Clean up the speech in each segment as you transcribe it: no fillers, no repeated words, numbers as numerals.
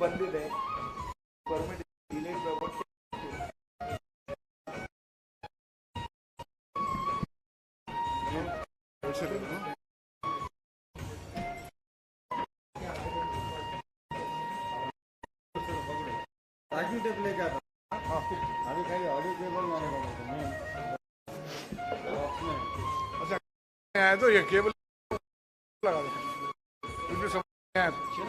ಬಂದಿದೆ permit delayed by about tracking tape लेके आता अभी कहीं ऑडियो केबल लाने का अच्छा आया तो ये केबल लगा दे क्योंकि सब आया अच्छा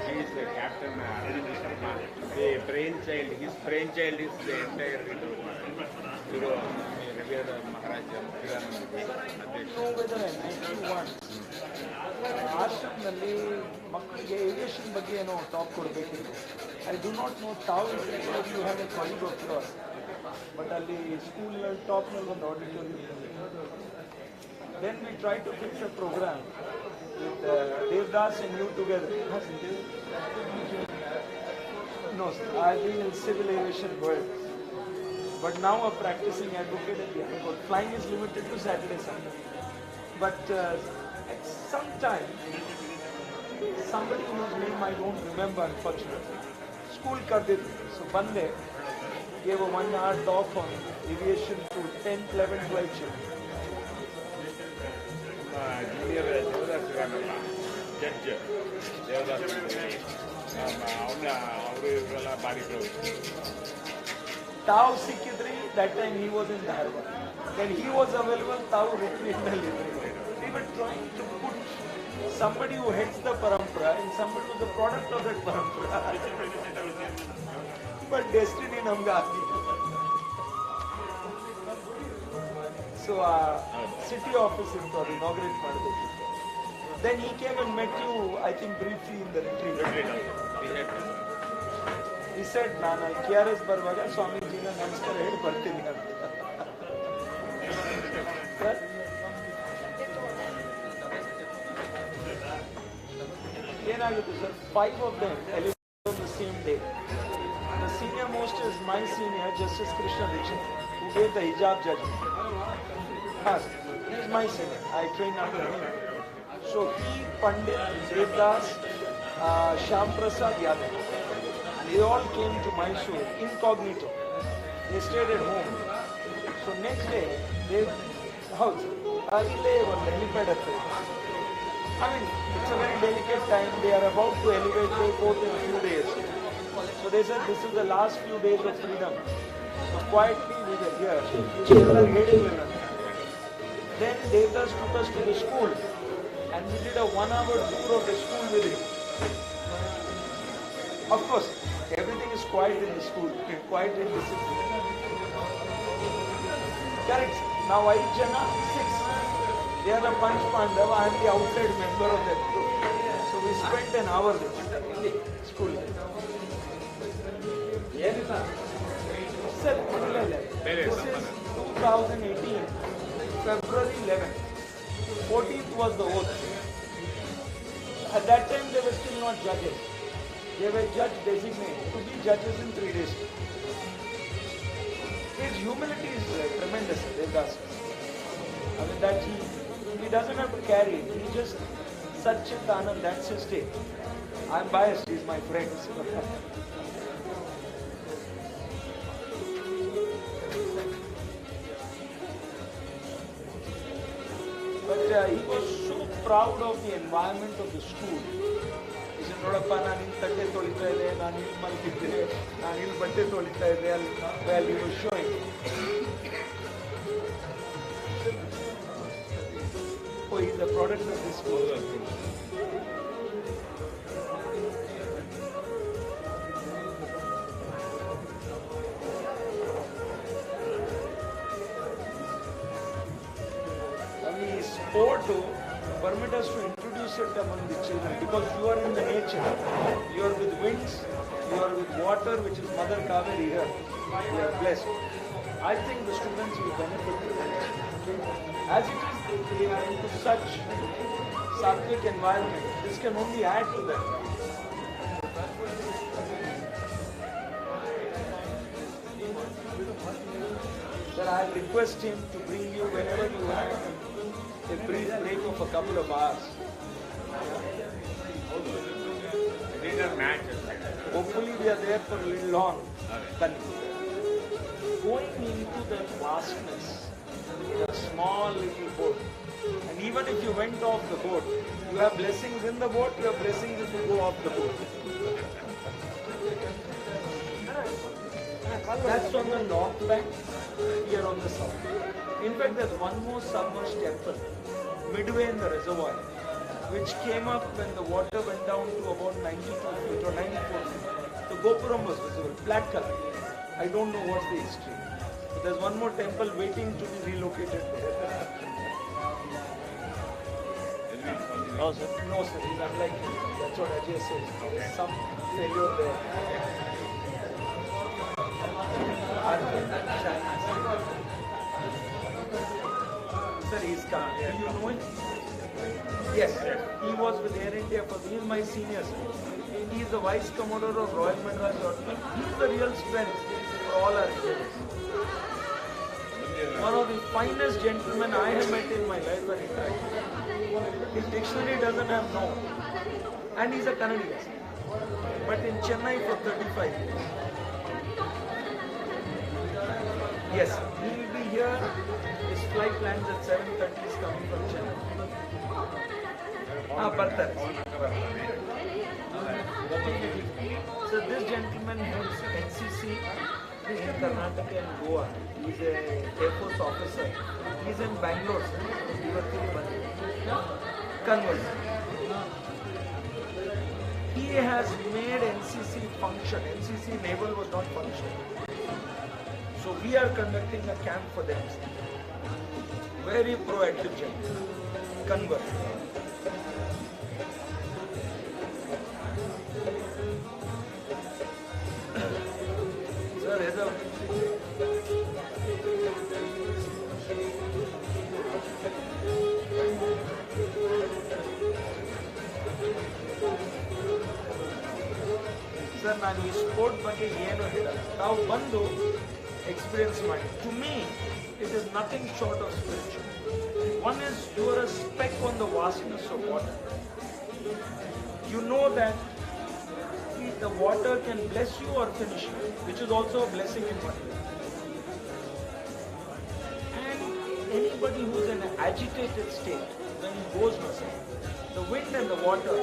He is the captain, the brainchild, his brainchild is the entire Guru Maharaj. ಆಶ್ರಮದಲ್ಲಿ ಮಕ್ಕಳಿಗೆ ಏವಿಯೇಷನ್ ಬಗ್ಗೆ ಏನೋ ಟಾಕ್ ಕೊಡಬೇಕಿತ್ತು. ಐ ಡು ನಾಟ್ ನೋ ತಾವು you have a college of yours, but ಅಲ್ಲಿ ಸ್ಕೂಲ್ನಲ್ಲಿ ಟಾಪ್ನಲ್ಲಿ ಒಂದು auditorium. Then we try to fix a program with Devdas and you together. No, sir. I've been in civil aviation world, but now a practicing advocate at the High Court. Flying is limited to Saturday, Sunday. But at some time, somebody whose name I don't remember, unfortunately, school kar did. So Bande gave a 1 hour talk on aviation to 10th, 11th, 12th children. Junior Devdas ಇದ್ದಾನಲ್ಲ judge Devdas ಅವನ್ನ ಅವರು ಇವರೆಲ್ಲ ಭಾರಿ close. Tau Sikidri, that time he was in Dharwad. Then he was available, Tau recreational. We were trying to put somebody who heads the parampara and somebody who's the product of that parampara. But destiny namga aagi. So city office in the inaugurate ಮಾಡಿದ್ರು. Then he came and met you, I think briefly in the retreat. He said, ನಾನು KRS ಬರುವಾಗ ಸ್ವಾಮೀಜಿನ ನಮಸ್ಕಾರ ಹೇಳಿ ಬರ್ತೀನಿ ಅಂತ. ಏನಾಗುತ್ತೆ sir, 5 of them elevated on the same day. The senior most is my senior, Justice Krishna Dixit, who gave the hijab judgment. He is my senior. I trained under him. So he, Pandit, Devdas, Shyam Prasad Yadav, they all came to Mysore incognito. They stayed at home. So next day, they house ಇಲ್ಲೇ ಒಂದು helipad ಹತ್ರ. I mean, it's a very delicate time. They are about to elevate their court in a few days. So they said this is the last few days of freedom. So quietly we were here. Then Devdas took us to the school and we did a 1 hour tour of the school with him. Of course, everything is quiet in the school, quiet and discipline. Correct. Now 8 jana, 6. They are the Panch Pandava, I am the outside member of that group. So we spent an hour in the school. Sir, this is 2018, February 11th. 14th was the oath. At that time they were still not judges. They were judge designated to be judges in 3 days. His humility is tremendous, Devdas. I mean that he doesn't have to carry it. He just Satchit Anand, that's his state. I'm biased, he's my friend. But he was so proud of the environment of the school. He said, ನೋಡಪ್ಪ ನಾನು ಇಲ್ಲಿ ತಟ್ಟೆ ತೊಳಿತಾ ಇದ್ದೆ, ನಾನು ಇಲ್ಲಿ ಮಲಗಿದ್ದೆ, ನಾನು ಇಲ್ಲಿ ಬಟ್ಟೆ ತೊಳಿತಾ ಇದ್ದೆ, well, he was showing. Oh, he's a product of this school. Sport to permit us to introduce it among the children because you are in the nature. You are with winds, you are with water, which is Mother Kaveri here. We are blessed. I think the students will benefit from it. As it is, they are into such sattvic environment. This can only add to that. Sir, I request him to bring you whenever you have a brief break of a couple of hours. Hopefully we are there for a little long. Going into the vastness in a small little boat, and even if you went off the boat, you have blessings in the boat, you have blessings if you go off the boat. That's on the north bank, here on the south. In fact, there's one more submerged temple midway in the reservoir, which came up when the water went down to about 92 feet or 94 feet. The Gopuram was visible, black color. I don't know what's the history. But there's one more temple waiting to be relocated there. No, sir. No, sir. He's unlikely. That's what Ajay says. There's some failure there. Sir, he's calm. Do you know him? Yes, he was with Air India for, he is my senior. He is the Vice Commodore of Royal Madras Aircraft. He is the real strength for all our endeavors. One of the finest gentlemen I have met in my life when he tried. His dictionary doesn't have no. And he's a Canadian. But in Chennai for 35 years. Yes, he will be here. His flight lands at 7:30. He's coming from Chennai. Bartar. So this gentleman heads NCC in Karnataka and Goa. He's an Air Force officer. He's in Bangalore, sir. Convert. He has made NCC function. NCC naval was not functioning. So we are conducting a camp for them. Very proactive gentleman. Convert. Sir, as a Sir, ನಾನು ಈ sport ಬಗ್ಗೆ ಏನು ಹೇಳಲ್ಲ. ನಾವು ಬಂದು experience ಮಾಡಿ. To me, it is nothing short of spiritual. One is you are a speck on the vastness of water. You know that the water can bless you or finish you, which is also a blessing in one way. And anybody who is in an agitated state, when he goes missing, the wind and the water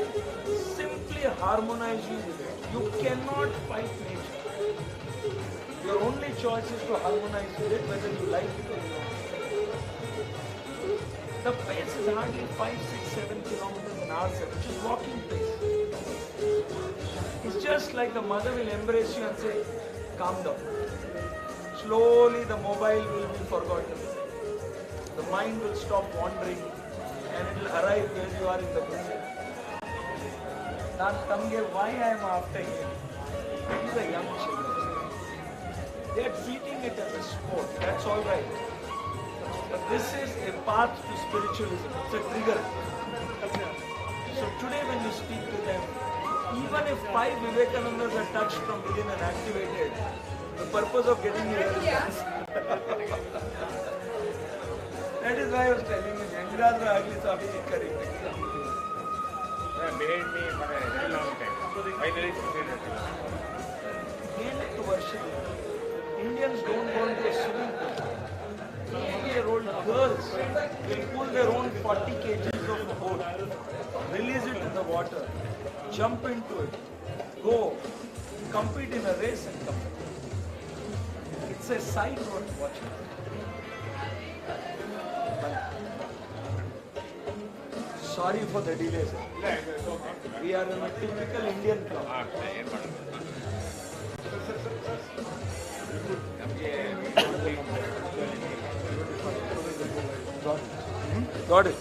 simply harmonize you with it. You cannot fight nature. Your only choice is to harmonize with it, whether you like it or not. The pace is hardly 5, 6, 7 kilometers an hour, which is walking pace. It's just like the mother will embrace you and say, calm down. Slowly the mobile will be forgotten. The mind will stop wandering and it will arrive where you are in the present. Why I am after him? He's a young child. They are treating it as a sport. That's all right. But this is a path to spiritualism. It's a trigger. So today when you speak to them, even if 5 Vivekanandas are touched from within and activated, the purpose of getting here is dance. That is why I was telling you, Yangrajra Agli Sabi Chikkari. Behind me for a very long time. Finally, To worship. Indians don't go into a swimming pool. 8-year-old girls will pull their own 40 kgs of a boat, release it in the water, jump into it, go, compete in a race and come back. It's a sight worth watching. Sorry for the delay, sir. We are in a typical Indian club. Got it.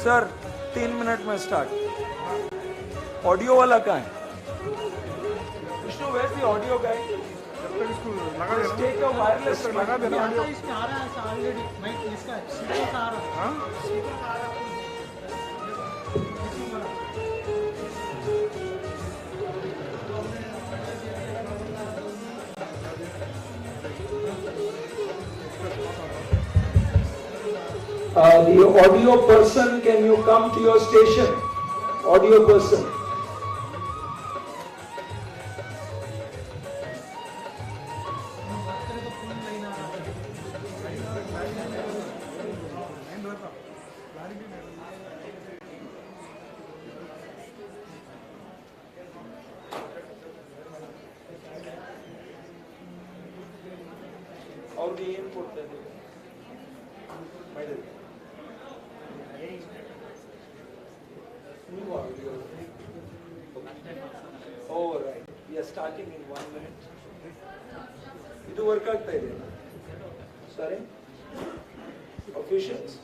Sir 3 minute में start. Audio वाला कहाँ है? Vishnu, where's the audio guy? जब तक इसको लगा Just देना, take a wireless जब तक लगा देना ऑडियो. इसमें आ रहा है ऑलरेडी माइक इसका सीधे आ रहा है. हाँ The audio person, can you come to your station? Audio person. और भी input दे दो. New audio. Oh, right. We are starting in 1 minute. ಇದು ವರ್ಕ್ ಆಗ್ತಾ ಇದೆ. Sorry? Officials?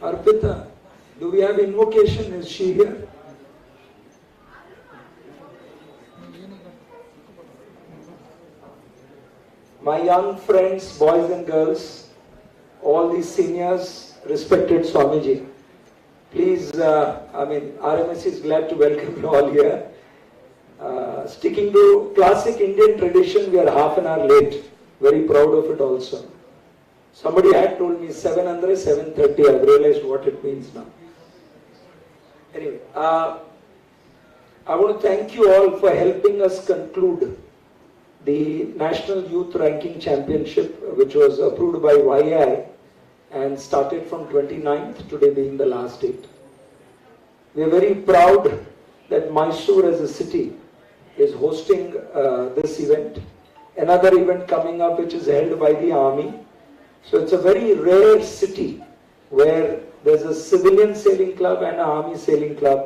Arpita, do we have invocation? Is she here? My young friends, boys and girls, all these seniors, respected Swamiji, please, RMSC is glad to welcome you all here. Sticking to classic Indian tradition, we are half an hour late. Very proud of it also. Somebody had told me 700, 7:30. I've realized what it means now. Anyway, I want to thank you all for helping us conclude the National Youth Ranking Championship, which was approved by YI and started from 29th, today being the last date. We are very proud that Mysore as a city is hosting this event. Another event coming up which is held by the army. So it's a very rare city where there's a civilian sailing club and an army sailing club,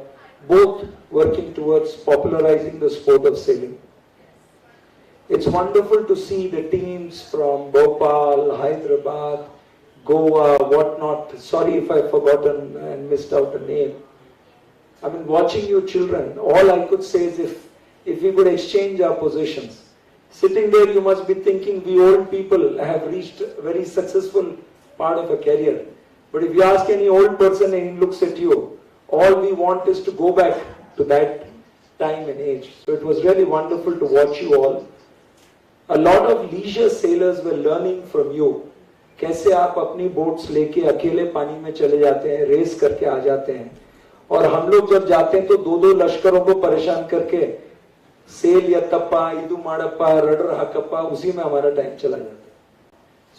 both working towards popularizing the sport of sailing. It's wonderful to see the teams from Bhopal, Hyderabad, Goa, whatnot. Sorry if I've forgotten and missed out a name. I mean, watching you children, all I could say is if we could exchange our positions. Sitting there, you must be thinking we old people have reached a very successful part of a career. But if you ask any old person and he looks at you, all we want is to go back to that time and age. So it was really wonderful to watch you all. A lot of leisure sailors were learning from you. कैसे आप अपनी boats लेके अकेले पानी में चले जाते हैं, रेस करके आ जाते हैं, और हम लोग जब जाते हैं तो दो लश्करों को परेशान करके सेल या तप्पा, इदू माड़प्पा, रडर हाकप्पा, उसी में हमारा टाइम चला जाता है.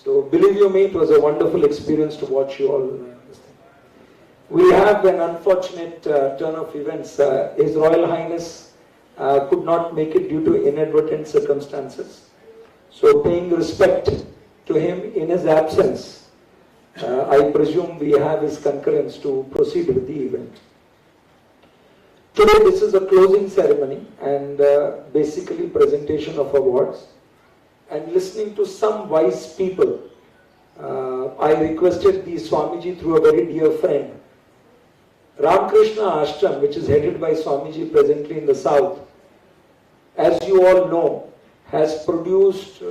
So believe you me, it was a wonderful experience to watch you all. We have an unfortunate turn of events. His Royal Highness could not make it due to inadvertent circumstances. So paying respect to him in his absence, I presume we have his concurrence to proceed with the event. Today this is a closing ceremony and basically presentation of awards. And listening to some wise people, I requested the Swamiji through a very dear friend. Ramakrishna Ashram, which is headed by Swamiji presently in the south, as you all know, has produced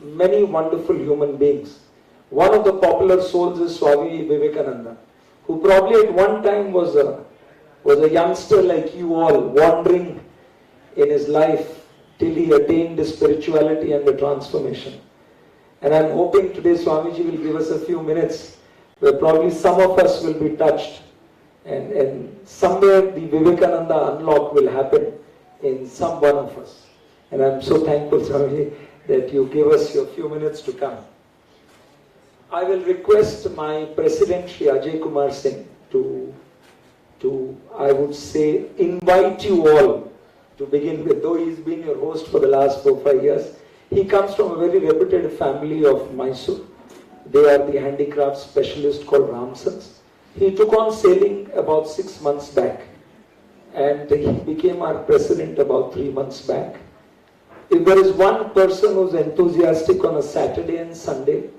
many wonderful human beings. One of the popular souls is Swami Vivekananda, who probably at one time was a youngster like you all, wandering in his life till he attained spirituality and the transformation. And I'm hoping today Swamiji will give us a few minutes where probably some of us will be touched, and somewhere the Vivekananda unlock will happen in some one of us. And I'm so thankful, Swamiji, that you give us your few minutes to come. I will request my President, Shri Ajay Kumar Singh, to, I would say, invite you all to begin with, though he's been your host for the last 4-5 years. He comes from a very reputed family of Mysore. They are the handicraft specialist called Ramsons. He took on sailing about 6 months back, and he became our president about 3 months back. If there is one person who's enthusiastic on a Saturday and Sunday,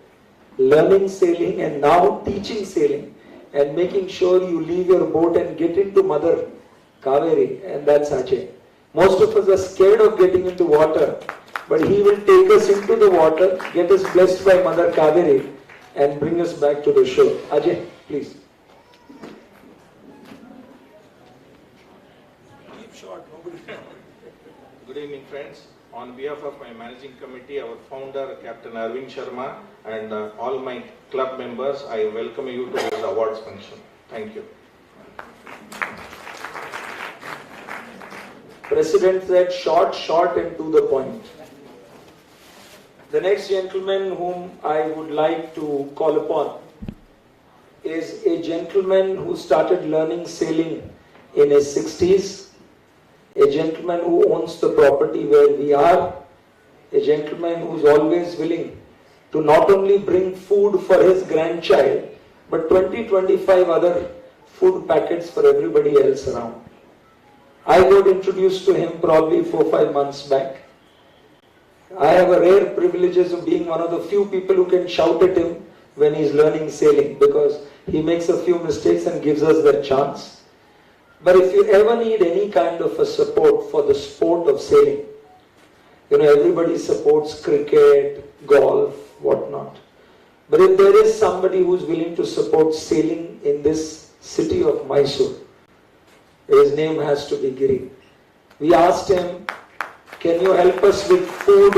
learning sailing and now teaching sailing and making sure you leave your boat and get into Mother Kaveri, and that's Ajay. Most of us are scared of getting into water, but he will take us into the water, get us blessed by Mother Kaveri, and bring us back to the shore. Ajay, please. Keep short, nobody. Good evening, friends. On behalf of my managing committee, our founder, Captain Arvind Sharma, and all my club members, I welcome you to this awards function. Thank you. President said short and to the point. The next gentleman whom I would like to call upon is a gentleman who started learning sailing in his 60s, a gentleman who owns the property where we are, a gentleman who is always willing to not only bring food for his grandchild, but 20-25 other food packets for everybody else around. I got introduced to him probably 4-5 months back. I have a rare privilege of being one of the few people who can shout at him when he's learning sailing, because he makes a few mistakes and gives us that chance. But if you ever need any kind of a support for the sport of sailing, everybody supports cricket, golf, whatnot. But if there is somebody who's willing to support sailing in this city of Mysore, his name has to be Giri. We asked him, can you help us with food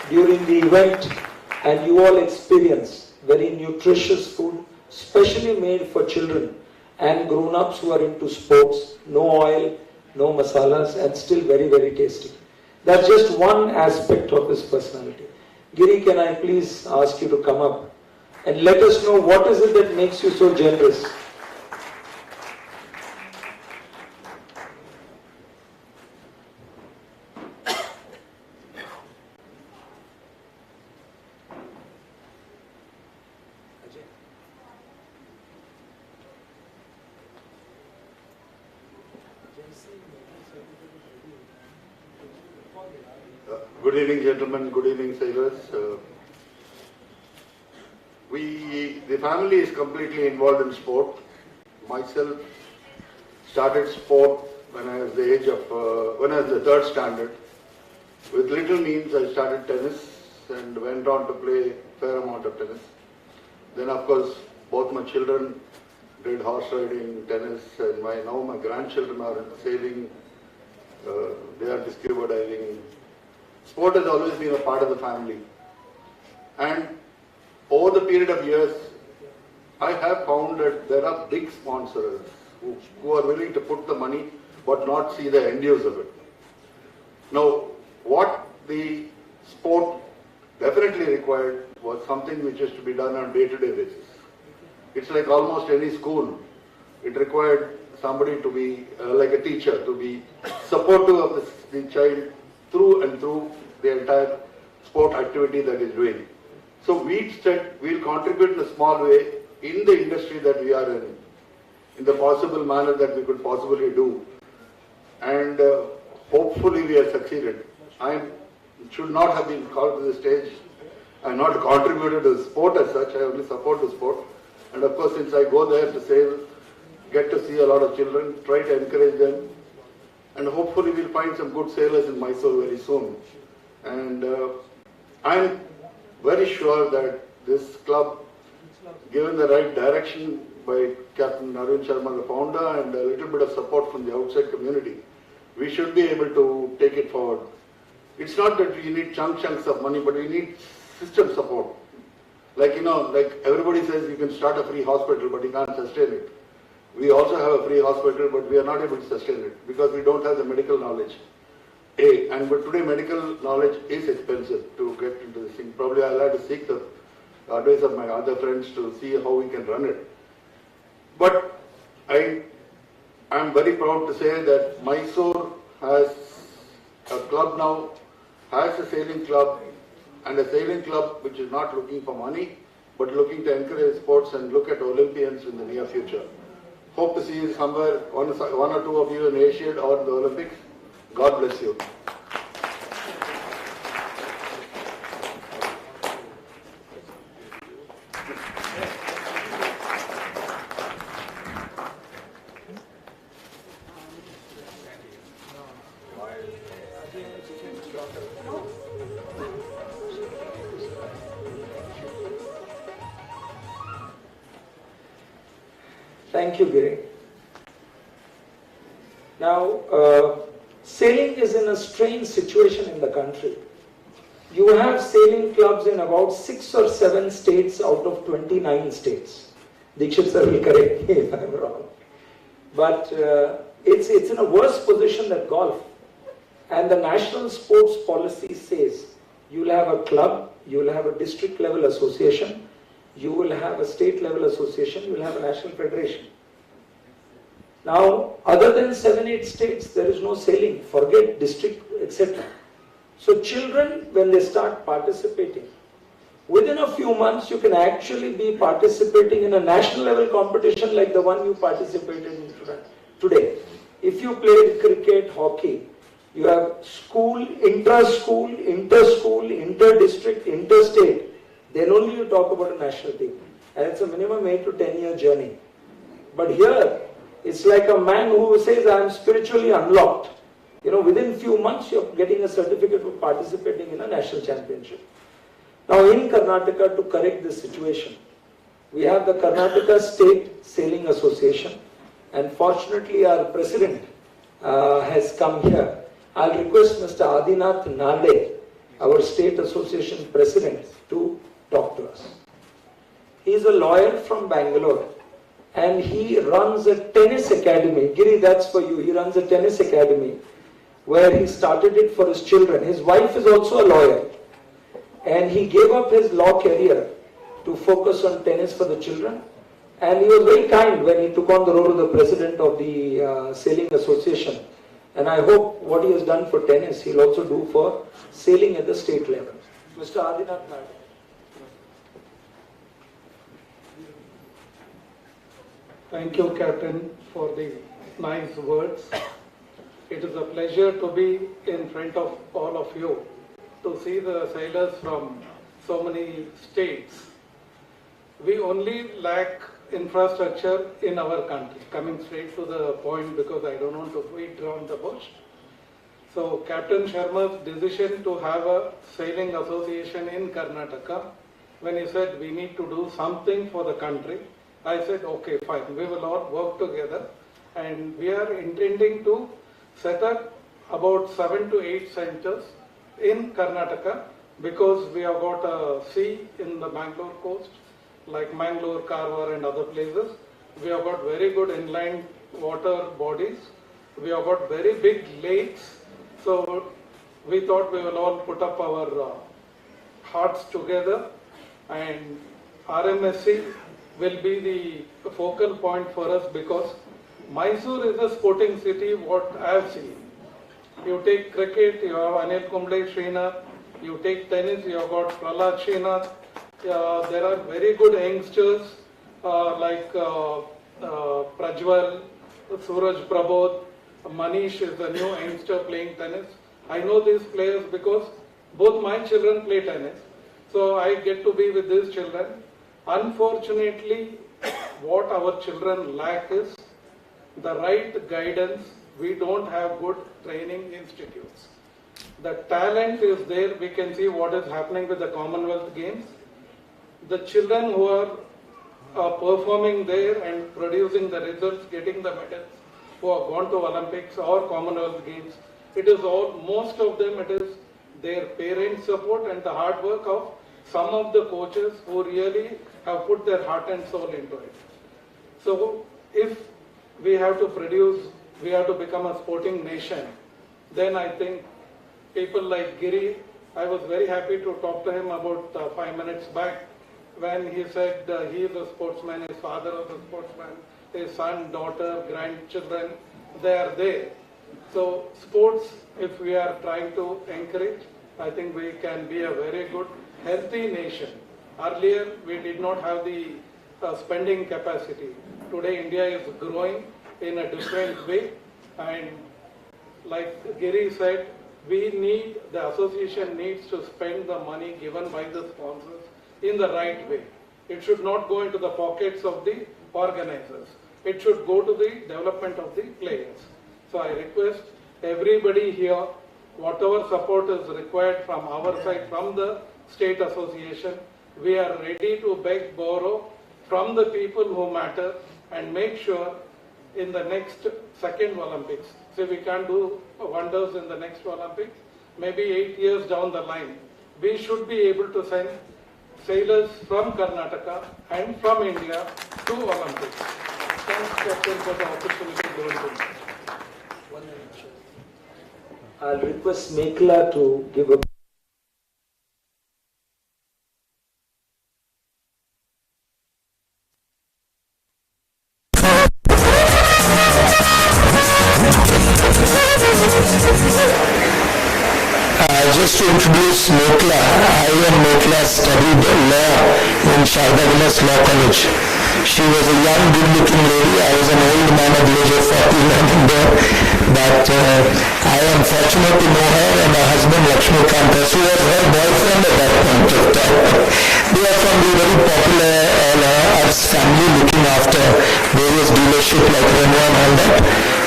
during the event? And you all experience very nutritious food, specially made for children and grown-ups who are into sports. No oil, no masalas, and still very, very tasty. That's just one aspect of his personality. Giri, can I please ask you to come up and let us know what is it that makes you so generous? Good evening, gentlemen. Good evening, sailors. The family is completely involved in sport. Myself started sport when I was the age of, when I was the 3rd standard. With little means, I started tennis and went on to play a fair amount of tennis. Then, of course, both my children did horse riding, tennis, and now my grandchildren are sailing. They are scuba diving. Sport has always been a part of the family. And over the period of years, I have found that there are big sponsors who are willing to put the money but not see the end use of it. Now, what the sport definitely required was something which is to be done on day-to-day basis. It's like almost any school. It required somebody to be, like a teacher, to be supportive of the child through and through the entire sport activity that is doing. So we said we'll contribute in a small way in the industry that we are in the possible manner that we could possibly do. And hopefully we have succeeded. I should not have been called to the stage. I have not contributed to the sport as such, I only support the sport. And of course, since I go there to sail, get to see a lot of children, try to encourage them, and hopefully we'll find some good sailors in Mysore very soon. And I'm very sure that this club, given the right direction by Captain Arvind Sharma, the founder, and a little bit of support from the outside community, we should be able to take it forward. It's not that we need chunks of money, but we need system support. Like everybody says you can start a free hospital, but you can't sustain it. We also have a free hospital, but we are not able to sustain it because we don't have the medical knowledge. But today medical knowledge is expensive to get into this thing. Probably I'll have to seek the advice of my other friends to see how we can run it. But I'm very proud to say that Mysore has a club now, has a sailing club, and a sailing club which is not looking for money, but looking to encourage sports and look at Olympians in the near future. Hope to see you somewhere, one or two of you in Asia or the Olympics. God bless you. Thank you, Giri. Now, sailing is in a strange situation in the country. You have sailing clubs in about 6 or 7 states out of 29 states. Dikshit sir will correct me if I'm wrong. But it's in a worse position than golf. And the national sports policy says you will have a club, you will have a district level association, you will have a state level association, you will have a national federation. Now, other than 7-8 states, there is no sailing, forget district, etc. So children, when they start participating, within a few months, you can actually be participating in a national level competition like the one you participated in today. If you played cricket, hockey, you have school, inter-school, inter-school, inter-district, inter-state, then only you talk about a national team. And it's a minimum 8 to 10 year journey. But here, it's like a man who says, I am spiritually unlocked. You know, within few months, you're getting a certificate for participating in a national championship. Now, in Karnataka, to correct this situation, we have the Karnataka State Sailing Association, and fortunately, our president has come here. I'll request Mr. Adinath Nade, our state association president, to talk to us. He is a lawyer from Bangalore, and he runs a tennis academy. Giri, that's for you. He runs a tennis academy where he started it for his children. His wife is also a lawyer, and he gave up his law career to focus on tennis for the children. And he was very kind when he took on the role of the president of the Sailing Association. And I hope what he has done for tennis, he'll also do for sailing at the state level. Mr. Adinath Nade. Thank you, Captain, for the nice words. It is a pleasure to be in front of all of you, to see the sailors from so many states. We only lack infrastructure in our country, coming straight to the point because I don't want to beat around the bush. So Captain Sharma's decision to have a sailing association in Karnataka, when he said we need to do something for the country, I said, okay, fine, we will all work together, and we are intending to set up about 7 to 8 centers in Karnataka because we have got a sea in the Bangalore coast, like Mangalore, Karwar and other places. We have got very good inland water bodies. We have got very big lakes. So we thought we will all put up our hearts together, and RMSC will be the focal point for us because Mysore is a sporting city, what I have seen. You take cricket, you have Anil Kumble Srinath. You take tennis, you have got Prahlad Srinath. There are very good youngsters like Prajwal, Suraj Prabodh, Manish is a new youngster playing tennis. I know these players because both my children play tennis. So I get to be with these children. Unfortunately, what our children lack is the right guidance. We don't have good training institutes. The talent is there. We can see what is happening with the Commonwealth Games. The children who are performing there and producing the results, getting the medals, who have gone to Olympics or Commonwealth Games, it is all, most of them, it is their parents' support and the hard work of some of the coaches who really have put their heart and soul into it. So if we have to produce, we have to become a sporting nation, then I think people like Giri, I was very happy to talk to him about 5 minutes back when he said he is a sportsman, his father was a sportsman, his son, daughter, grandchildren, they are there. So sports, if we are trying to encourage, I think we can be a very good, healthy nation. Earlier, we did not have the spending capacity. Today, India is growing in a different way, and like Giri said, the association needs to spend the money given by the sponsors in the right way. It should not go into the pockets of the organizers. It should go to the development of the players. So I request everybody here, whatever support is required from our side, from the state association, we are ready to beg, borrow from the people who matter and make sure in the next second Olympics. So we can't do wonders in the next Olympics. Maybe 8 years down the line, we should be able to send sailors from Karnataka and from India to Olympics. Thanks, Captain, for the opportunity given to me. I'll request Mekla to give a just to introduce Mekla, I and Mekla studied law in Shardavilas Law College. She was a young, good-looking lady. I was an old man at the age of 40 learning there. But I am fortunate to know her and her husband Lakshmikant, who was her boyfriend at that point of time. They are from the very popular arts family looking after various dealerships like Renault and all that.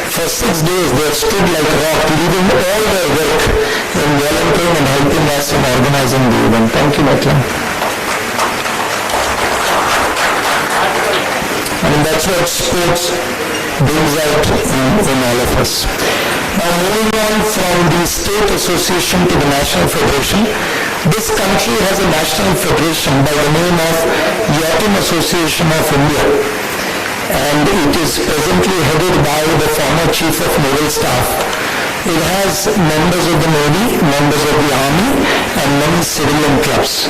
For 6 days they stood like rock, leaving all their work in volunteering and helping us in organizing the event. Thank you, Mekla. I mean, that's what sports brings out in all of us. Now, moving on from the state association to the national federation, this country has a national federation by the name of Yachting Association of India, and it is presently headed by the former Chief of Naval Staff. It has members of the Navy, members of the Army, and many civilian clubs.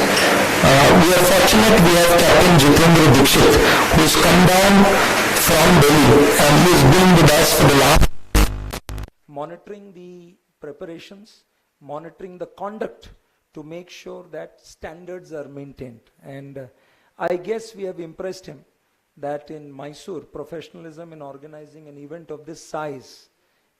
We are fortunate we have Captain Jitendra Dikshit, who has come down from Delhi and he has been with us for the last. monitoring the preparations, monitoring the conduct to make sure that standards are maintained. And I guess we have impressed him that in Mysore, professionalism in organizing an event of this size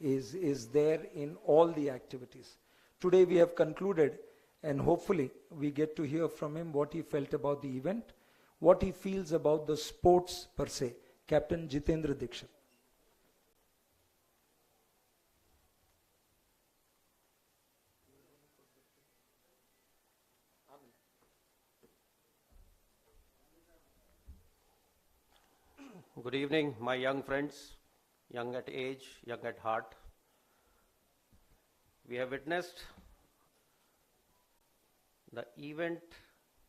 is there in all the activities. Today we have concluded, and hopefully we get to hear from him what he felt about the event, what he feels about the sports per se. Captain Jitendra Dikshit. Good evening, my young friends, young at age, young at heart. We have witnessed the event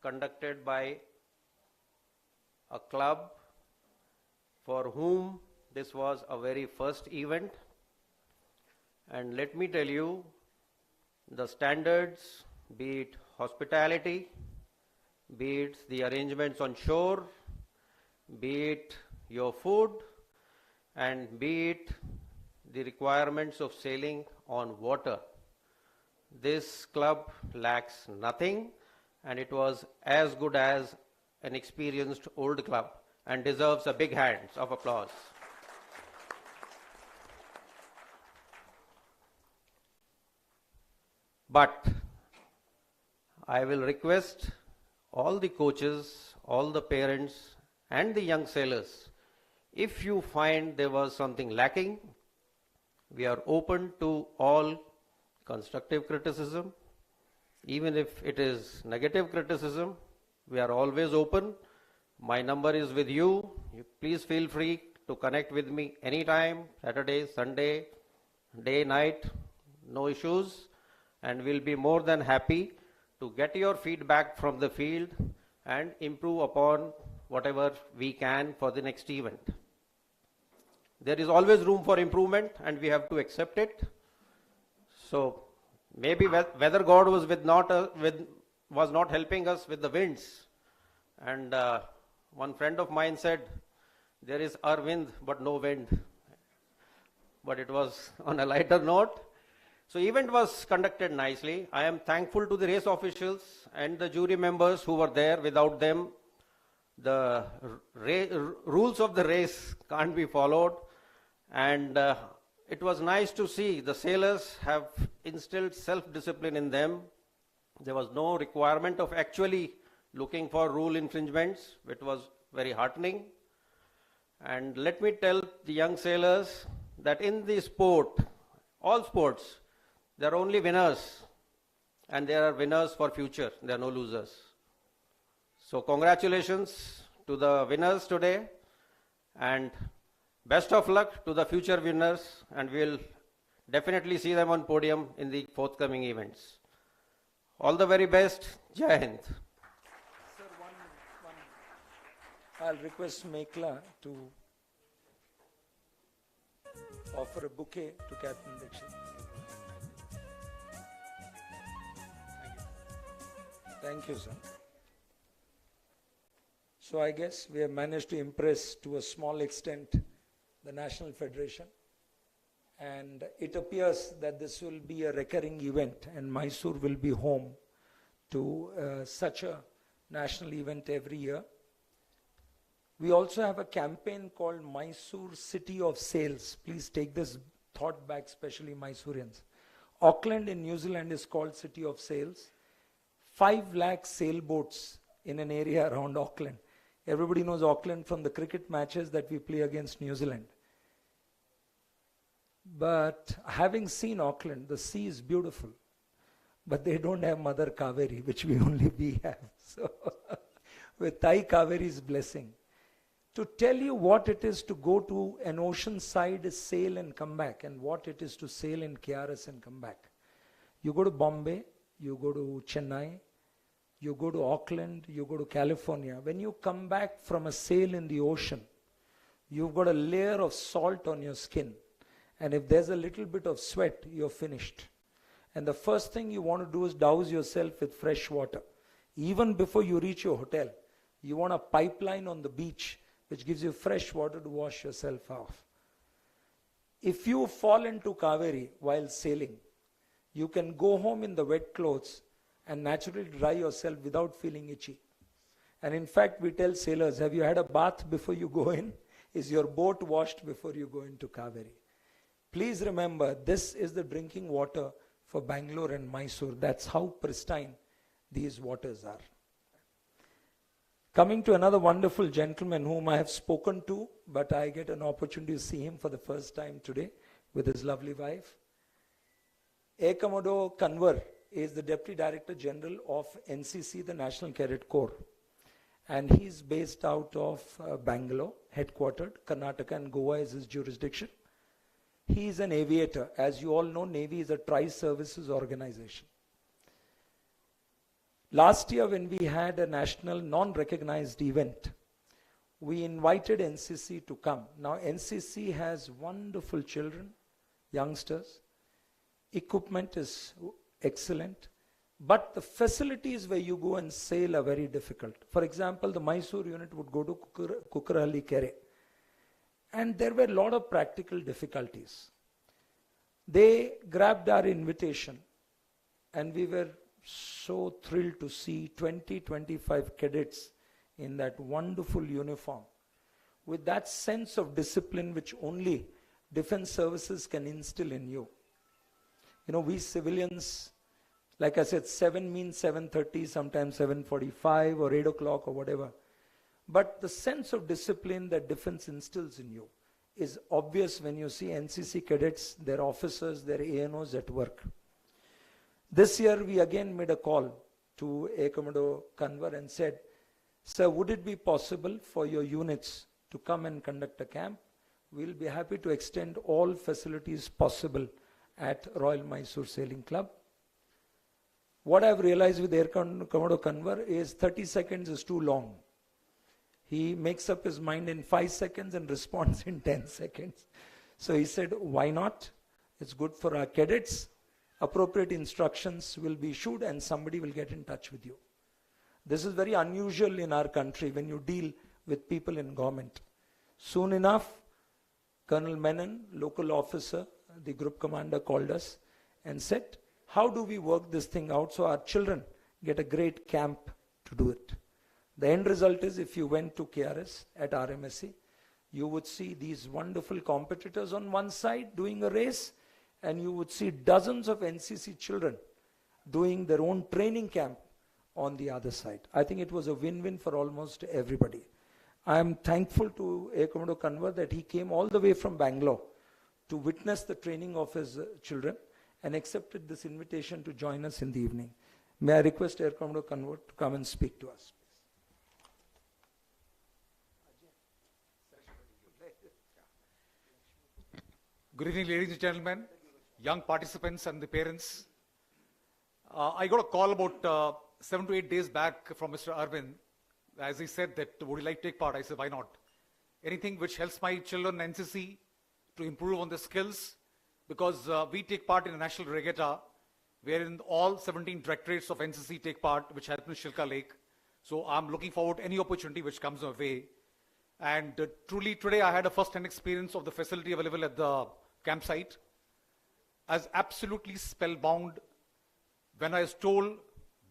conducted by a club for whom this was a very first event. And let me tell you, the standards, be it hospitality, be it the arrangements on shore, be it your food, and be it the requirements of sailing on water, this club lacks nothing, and it was as good as an experienced old club and deserves a big hand of applause. But I will request all the coaches, all the parents, and the young sailors, if you find there was something lacking, we are open to all constructive criticism. Even if it is negative criticism, we are always open. My number is with you. Please feel free to connect with me anytime, Saturday, Sunday, day, night, no issues. And we'll be more than happy to get your feedback from the field and improve upon whatever we can for the next event. There is always room for improvement and we have to accept it. So maybe weather god was not helping us with the winds. And one friend of mine said, there is our wind but no wind. But it was on a lighter note. So event was conducted nicely. I am thankful to the race officials and the jury members who were there. Without them, the rules of the race can't be followed. And it was nice to see the sailors have instilled self-discipline in them. There was no requirement of actually looking for rule infringements. It was very heartening. And let me tell the young sailors that in the sport, all sports, there are only winners, and there are winners for future. There are no losers. So congratulations to the winners today, and best of luck to the future winners, and we'll definitely see them on podium in the forthcoming events. All the very best. Jai Hind. Sir, I'll request Mekla to offer a bouquet to Captain Dixit. Thank you, sir. So I guess we have managed to impress to a small extent the National Federation, and it appears that this will be a recurring event and Mysore will be home to such a national event every year. We also have a campaign called Mysore City of Sails. Please take this thought back, especially Mysoreans. Auckland in New Zealand is called City of Sails. 5 lakh sailboats in an area around Auckland. Everybody knows Auckland from the cricket matches that we play against New Zealand. But having seen Auckland, the sea is beautiful. But they don't have Mother Kaveri, which we have. So, with Thai Kaveri's blessing. To tell you what it is to go to an ocean side sail and come back, and what it is to sail in KRS and come back. You go to Bombay, you go to Chennai, you go to Auckland, you go to California. When you come back from a sail in the ocean, you've got a layer of salt on your skin. And if there's a little bit of sweat, you're finished. And the first thing you want to do is douse yourself with fresh water. Even before you reach your hotel, you want a pipeline on the beach which gives you fresh water to wash yourself off. If you fall into Kaveri while sailing, you can go home in the wet clothes and naturally dry yourself without feeling itchy. And in fact, we tell sailors, have you had a bath before you go in? Is your boat washed before you go into Kaveri? Please remember, this is the drinking water for Bangalore and Mysore. That's how pristine these waters are. Coming to another wonderful gentleman whom I have spoken to, but I get an opportunity to see him for the first time today with his lovely wife. Ekamodo Kanwar is the Deputy Director General of NCC, the National Cadet Corps. And he's based out of Bangalore, headquartered. Karnataka and Goa is his jurisdiction. He is an aviator. As you all know, Navy is a tri-services organization. Last year when we had a national non-recognized event, we invited NCC to come. Now NCC has wonderful children, youngsters. Equipment is excellent. But the facilities where you go and sail are very difficult. For example, the Mysore unit would go to Kukrahalli Kere. And there were a lot of practical difficulties. They grabbed our invitation and we were so thrilled to see 20-25 cadets in that wonderful uniform with that sense of discipline which only defense services can instill in you. You know, we civilians, like I said, 7 means 7:30, sometimes 7:45 or 8 o'clock or whatever. But the sense of discipline that defense instills in you is obvious when you see NCC cadets, their officers, their ANOs at work. This year we again made a call to Ekamodo Kanwar and said, sir, would it be possible for your units to come and conduct a camp? We'll be happy to extend all facilities possible at Royal Mysore Sailing Club. What I've realized with Ekamodo Kanwar is 30 seconds is too long. He makes up his mind in 5 seconds and responds in 10 seconds. So he said, why not? It's good for our cadets. Appropriate instructions will be issued and somebody will get in touch with you. This is very unusual in our country when you deal with people in government. Soon enough, Colonel Menon, local officer, the group commander called us and said, how do we work this thing out so our children get a great camp to do it? The end result is, if you went to KRS at RMSC, you would see these wonderful competitors on one side doing a race, and you would see dozens of NCC children doing their own training camp on the other side. I think it was a win-win for almost everybody. I am thankful to Air Commodore Kanwar that he came all the way from Bangalore to witness the training of his children and accepted this invitation to join us in the evening. May I request Air Commodore Kanwar to come and speak to us. Good evening, ladies and gentlemen, young participants and the parents. I got a call about 7 to 8 days back from Mr. Arvind. As he said that, would you like to take part? I said, why not? Anything which helps my children in NCC to improve on their skills, because we take part in a national regatta, wherein all 17 directorates of NCC take part, which happens in Shilka Lake. So I'm looking forward to any opportunity which comes my way. And truly today I had a first-hand experience of the facility available at the campsite. I was absolutely spellbound when I was told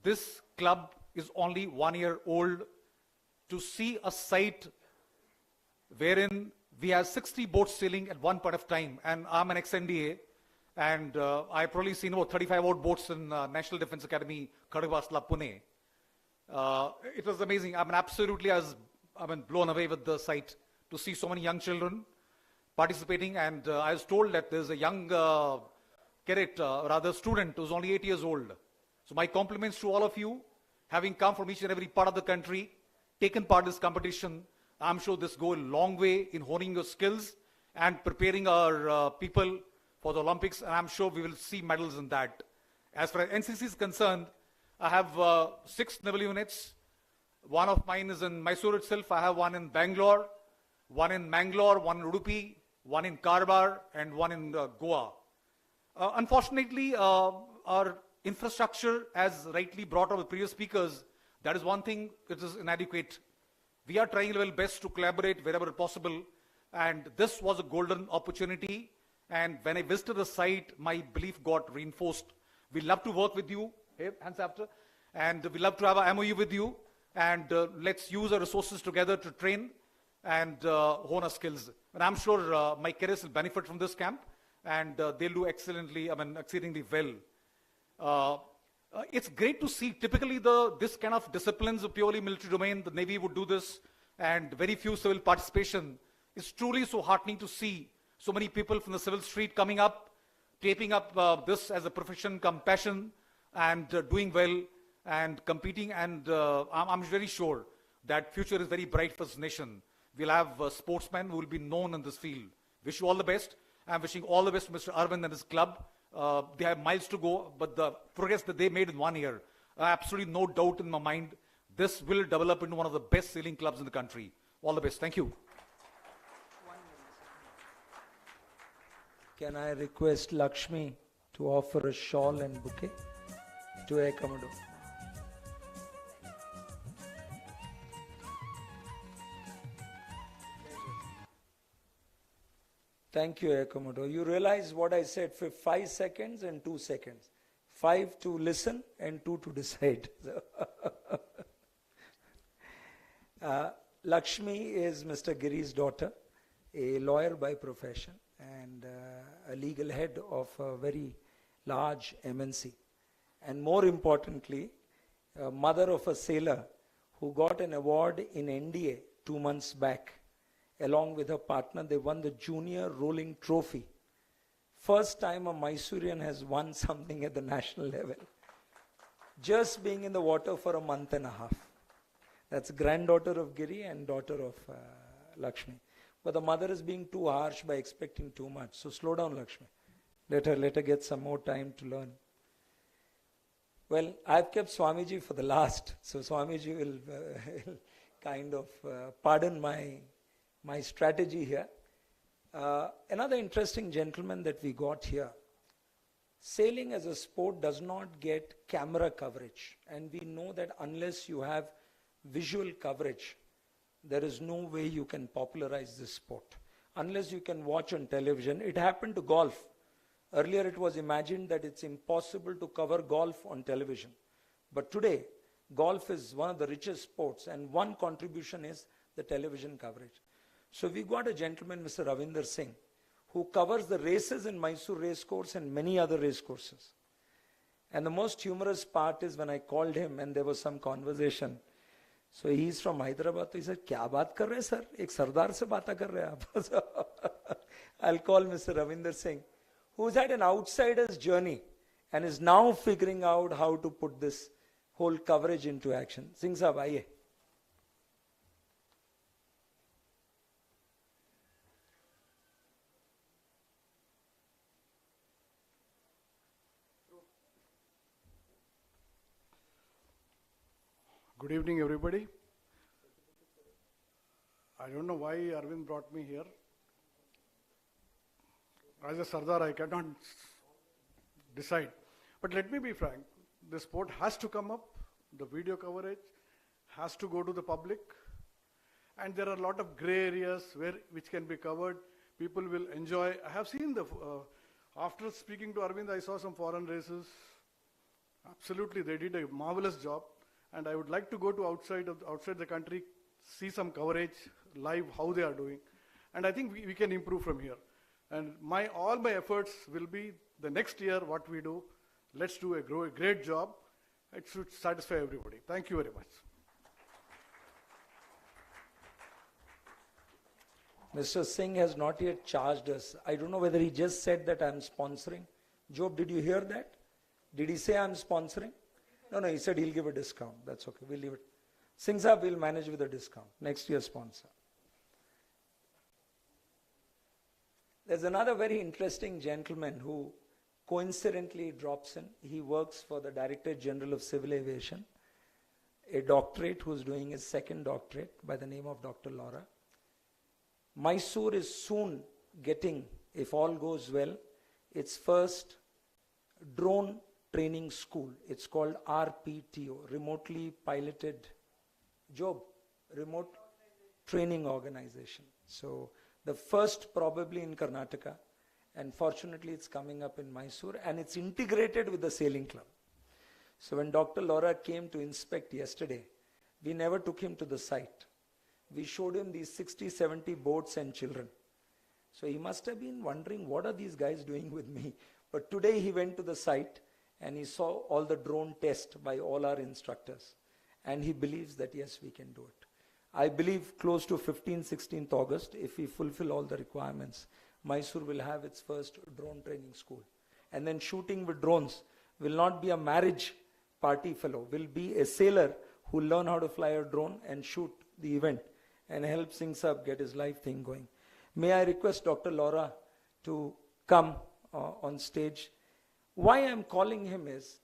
this club is only 1 year old, to see a site wherein we have 60 boats sailing at one point of time. And I'm an ex-NDA, and I've probably seen about 35 odd boats in National Defense Academy, Khadagwasla, Pune. It was amazing. I was blown away with the sight to see so many young children participating. And I was told that there's a young student who's only 8 years old. So my compliments to all of you, having come from each and every part of the country, taken part in this competition. I'm sure this goes a long way in honing your skills and preparing our people for the Olympics, and I'm sure we will see medals in that. As far as NCC is concerned, I have 6 naval units. One of mine is in Mysore itself. I have one in Bangalore, one in Mangalore, one in Udupi, one in Karbar, and one in Goa. Unfortunately, our infrastructure, as rightly brought up with previous speakers, that is one thing that is inadequate. We are trying our best to collaborate wherever possible, and this was a golden opportunity. And when I visited the site, my belief got reinforced. We love to work with you, hands after, and we love to have an MOU with you, and let's use our resources together to train and hone our skills. And I'm sure my cadets will benefit from this camp, and they'll do exceedingly well. It's great to see typically this kind of disciplines of purely military domain, the Navy would do this, and very few civil participation. It's truly so heartening to see so many people from the civil street coming up, taping up this as a profession, passion, and doing well and competing. And I'm very sure that future is very bright for this nation. We'll have sportsmen who will be known in this field. Wish you all the best. I'm wishing all the best to Mr. Arvind and his club. They have miles to go, but the progress that they made in 1 year, absolutely no doubt in my mind, this will develop into one of the best sailing clubs in the country. All the best. Thank you. Can I request Lakshmi to offer a shawl and bouquet to Air Commodore? Thank you, Air Commodore. You realize what I said for 5 seconds and 2 seconds. 5 to listen and 2 to decide. Lakshmi is Mr. Giri's daughter, a lawyer by profession and a legal head of a very large MNC. And more importantly, a mother of a sailor who got an award in NDA 2 months back. Along with her partner, they won the Junior Rolling Trophy. First time a Mysorean has won something at the national level. Just being in the water for a month and a half. That's granddaughter of Giri and daughter of Lakshmi. But the mother is being too harsh by expecting too much. So slow down, Lakshmi. Let her get some more time to learn. Well, I've kept Swamiji for the last. So Swamiji will kind of pardon my strategy here. Another interesting gentleman that we got here. Sailing as a sport does not get camera coverage. And we know that unless you have visual coverage, there is no way you can popularize this sport. Unless you can watch on television. It happened to golf. Earlier it was imagined that it's impossible to cover golf on television. But today, golf is one of the richest sports, and one contribution is the television coverage. So we got a gentleman, Mr. Ravinder Singh, who covers the races in Mysore race course and many other race courses. And the most humorous part is when I called him and there was some conversation. So he's from Hyderabad. So he said, "Kya baat kar rahe sir? Ek sardar se baata kar rahe aap." I'll call Mr. Ravinder Singh, who's had an outsider's journey and is now figuring out how to put this whole coverage into action. Singh sahab, aaiye. Good evening, everybody. I don't know why Arvind brought me here. As a Sardar, I cannot decide. But let me be frank, the sport has to come up, the video coverage has to go to the public, and there are a lot of gray areas which can be covered. People will enjoy. I have seen after speaking to Arvind, I saw some foreign races. Absolutely, they did a marvelous job. And I would like to go to outside the country, see some coverage live, how they are doing. And I think we can improve from here. And all my efforts will be the next year what we do. Let's do a great job. It should satisfy everybody. Thank you very much. Mr. Singh has not yet charged us. I don't know whether he just said that I'm sponsoring. Job, did you hear that? Did he say I'm sponsoring? No, he said he'll give a discount. That's okay, we'll leave it. Singh sahab will manage with a discount. Next year's sponsor. There's another very interesting gentleman who coincidentally drops in. He works for the Director General of Civil Aviation, a doctorate, who's doing his second doctorate by the name of Dr. Laura. Mysore is soon getting, if all goes well, its first drone training school. It's called RPTO, Remotely Piloted Remote Training Organization. So the first probably in Karnataka, and fortunately it's coming up in Mysore, and it's integrated with the sailing club. So when Dr. Laura came to inspect yesterday, we never took him to the site. We showed him these 60, 70 boats and children. So he must have been wondering, what are these guys doing with me? But today he went to the site and he saw all the drone tests by all our instructors. And he believes that yes, we can do it. I believe close to 15th, 16th August, if we fulfill all the requirements, Mysore will have its first drone training school. And then shooting with drones will not be a marriage party fellow, will be a sailor who will learn how to fly a drone and shoot the event and help Singh Sahab get his life thing going. May I request Dr. Laura to come on stage. Why I'm calling him is,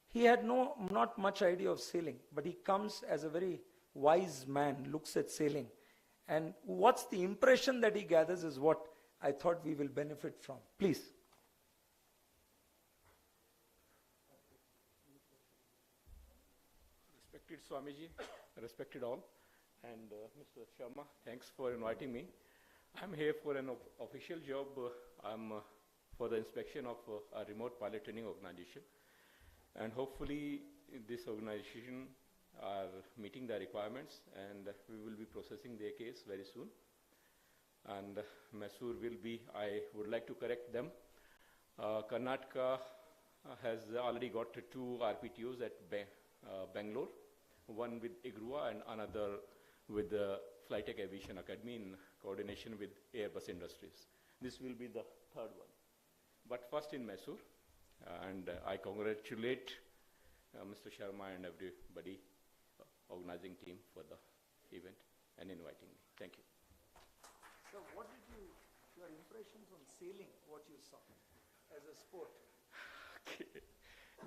he had not much idea of sailing, but he comes as a very wise man, looks at sailing. And what's the impression that he gathers is what I thought we will benefit from. Please. Respected Swamiji, respected all, and Mr. Sharma, thanks for inviting me. I'm here for an official job. I'm for the inspection of a remote pilot training organization, and hopefully this organization are meeting the requirements, and we will be processing their case very soon. And Mysore will be, I would like to correct them. Karnataka has already got 2 RPTOs at Bangalore, one with IGRUA and another with the Flytech Aviation Academy in coordination with Airbus Industries. This will be the 3rd one. But first in Mysore, and I congratulate Mr. Sharma and everybody, organizing team for the event and inviting me. Thank you. So what did your impressions on sailing, what you saw as a sport? Okay.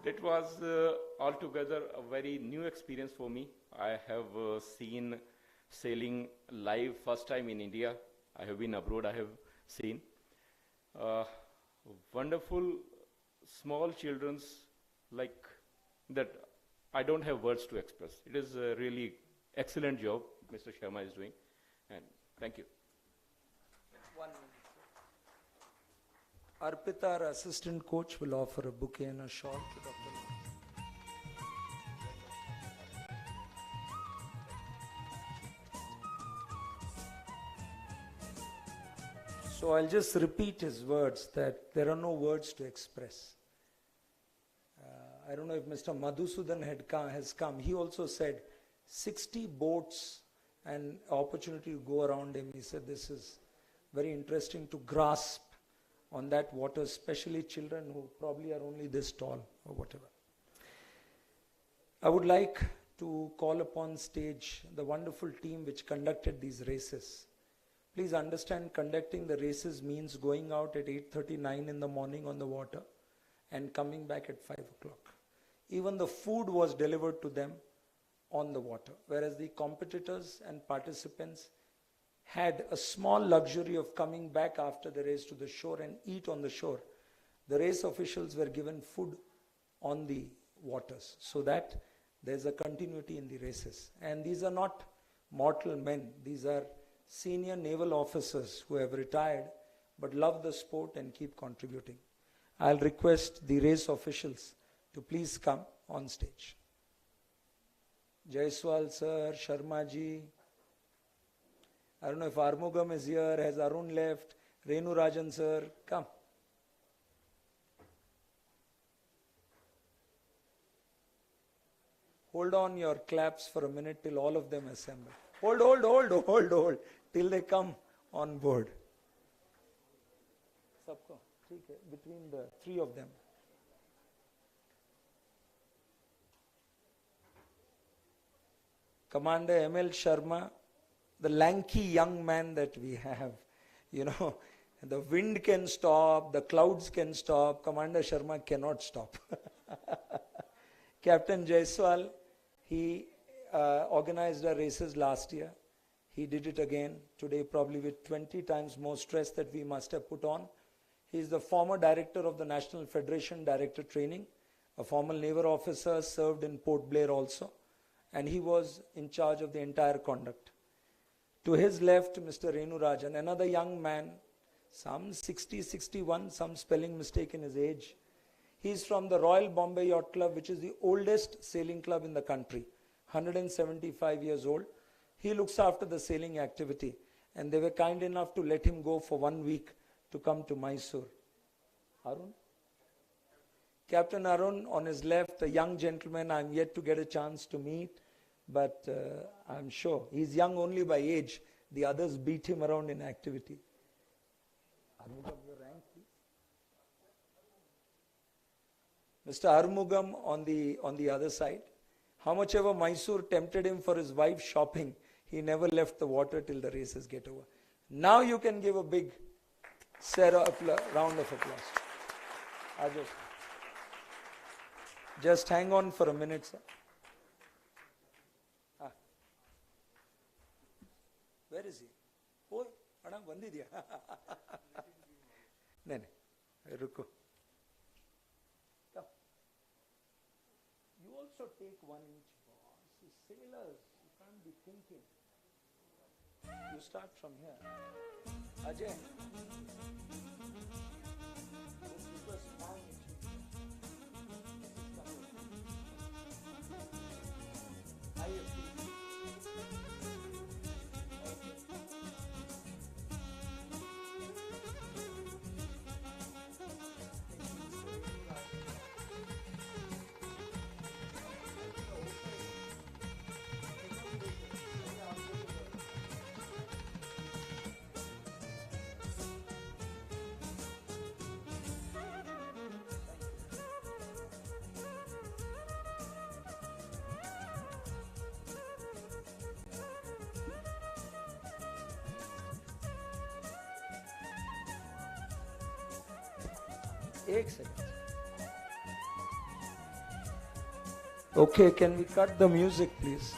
That was altogether a very new experience for me. I have seen sailing live first time in India. I have been abroad, I have seen. Wonderful small children's like that. I don't have words to express. It is a really excellent job Mr. Sharma is doing, and thank you. 1 minute. Arpita, our assistant coach, will offer a bouquet and a shawl to Dr. Lal. So I'll just repeat his words that there are no words to express. I don't know if Mr. Madhusudan has come. He also said 60 boats and opportunity to go around him. He said this is very interesting to grasp on that water, especially children who probably are only this tall or whatever. I would like to call upon stage the wonderful team which conducted these races. Please understand, conducting the races means going out at 8:39 in the morning on the water and coming back at 5 o'clock. Even the food was delivered to them on the water, whereas the competitors and participants had a small luxury of coming back after the race to the shore and eat on the shore. The race officials were given food on the waters so that there's a continuity in the races. And these are not mortal men. These are senior naval officers who have retired but love the sport and keep contributing. I'll request the race officials to please come on stage. Jaiswal sir, Sharma ji. I don't know if Armugam is here. Has Arun left? Renu Rajan sir, come. Hold on your claps for a minute till all of them assemble. Hold. Till they come on board. Sabko, between the three of them. Commander M.L. Sharma, the lanky young man that we have, you know, the wind can stop, the clouds can stop, Commander Sharma cannot stop. Captain Jaiswal, he organized our races last year. He did it again today, probably with 20 times more stress that we must have put on. He is the former director of the National Federation, Director Training, a former naval officer, served in Port Blair also, and he was in charge of the entire conduct. To his left, Mr. Renu Rajan, another young man, some 60, 61, some spelling mistake in his age. He is from the Royal Bombay Yacht Club, which is the oldest sailing club in the country, 175 years old. He looks after the sailing activity, and they were kind enough to let him go for 1 week to come to Mysore. Arun? Captain Arun on his left, a young gentleman I'm yet to get a chance to meet, but I'm sure he's young only by age. The others beat him around in activity. Armugam, your rank, please. Mr. Armugam on the other side. How much ever Mysore tempted him for his wife's shopping, he never left the water till the races get over. Now you can give a big round of applause. Just hang on for a minute, sir. Where is he? Oh, Adam, bandidiya. No, ruko. Come. You also take 1 inch, boss. You sailors, you can't be thinking. You start from here. Ajay. This is a small inch. Okay, can we cut the music, please?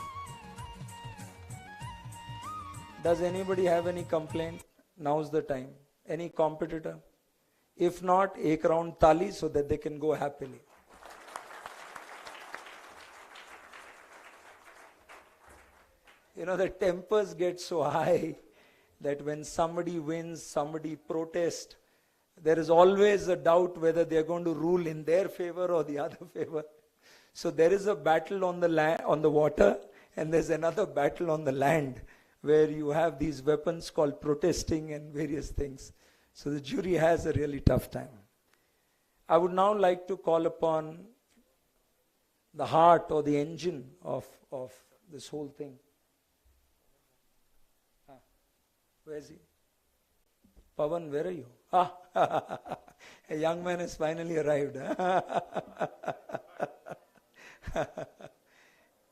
Does anybody have any complaint? Now's the time. Any competitor? If not, ek round tali so that they can go happily. You know, the tempers get so high that when somebody wins, somebody protests, there is always a doubt whether they are going to rule in their favor or the other favor. So there is a battle on the land, on the water, and there's another battle on the land, where you have these weapons called protesting and various things. So the jury has a really tough time. I would now like to call upon the heart or the engine of this whole thing. Where is he? Pavan, where are you? A young man has finally arrived.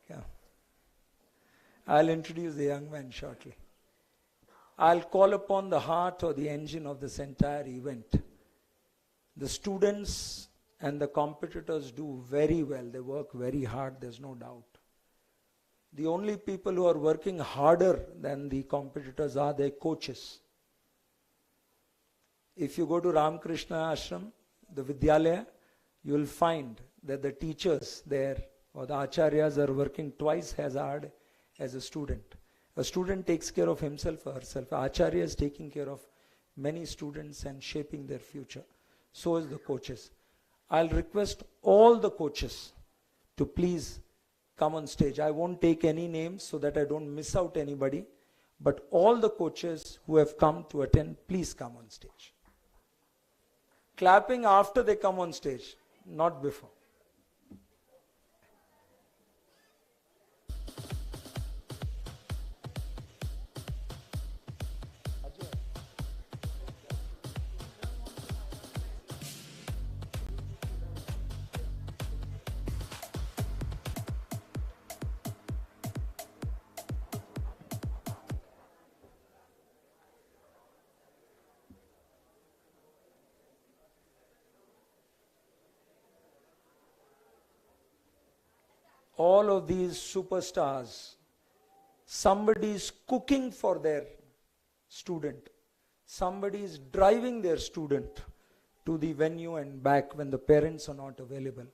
Yeah. I'll introduce the young man shortly. I'll call upon the heart or the engine of this entire event. The students and the competitors do very well. They work very hard, there's no doubt. The only people who are working harder than the competitors are their coaches. If you go to Ramakrishna Ashram, the Vidyalaya, you will find that the teachers there or the acharyas are working twice as hard as a student. A student takes care of himself or herself. Acharya is taking care of many students and shaping their future. So is the coaches. I'll request all the coaches to please come on stage. I won't take any names so that I don't miss out anybody. But all the coaches who have come to attend, please come on stage. Clapping after they come on stage, not before. All of these superstars, somebody is cooking for their student. Somebody is driving their student to the venue and back when the parents are not available.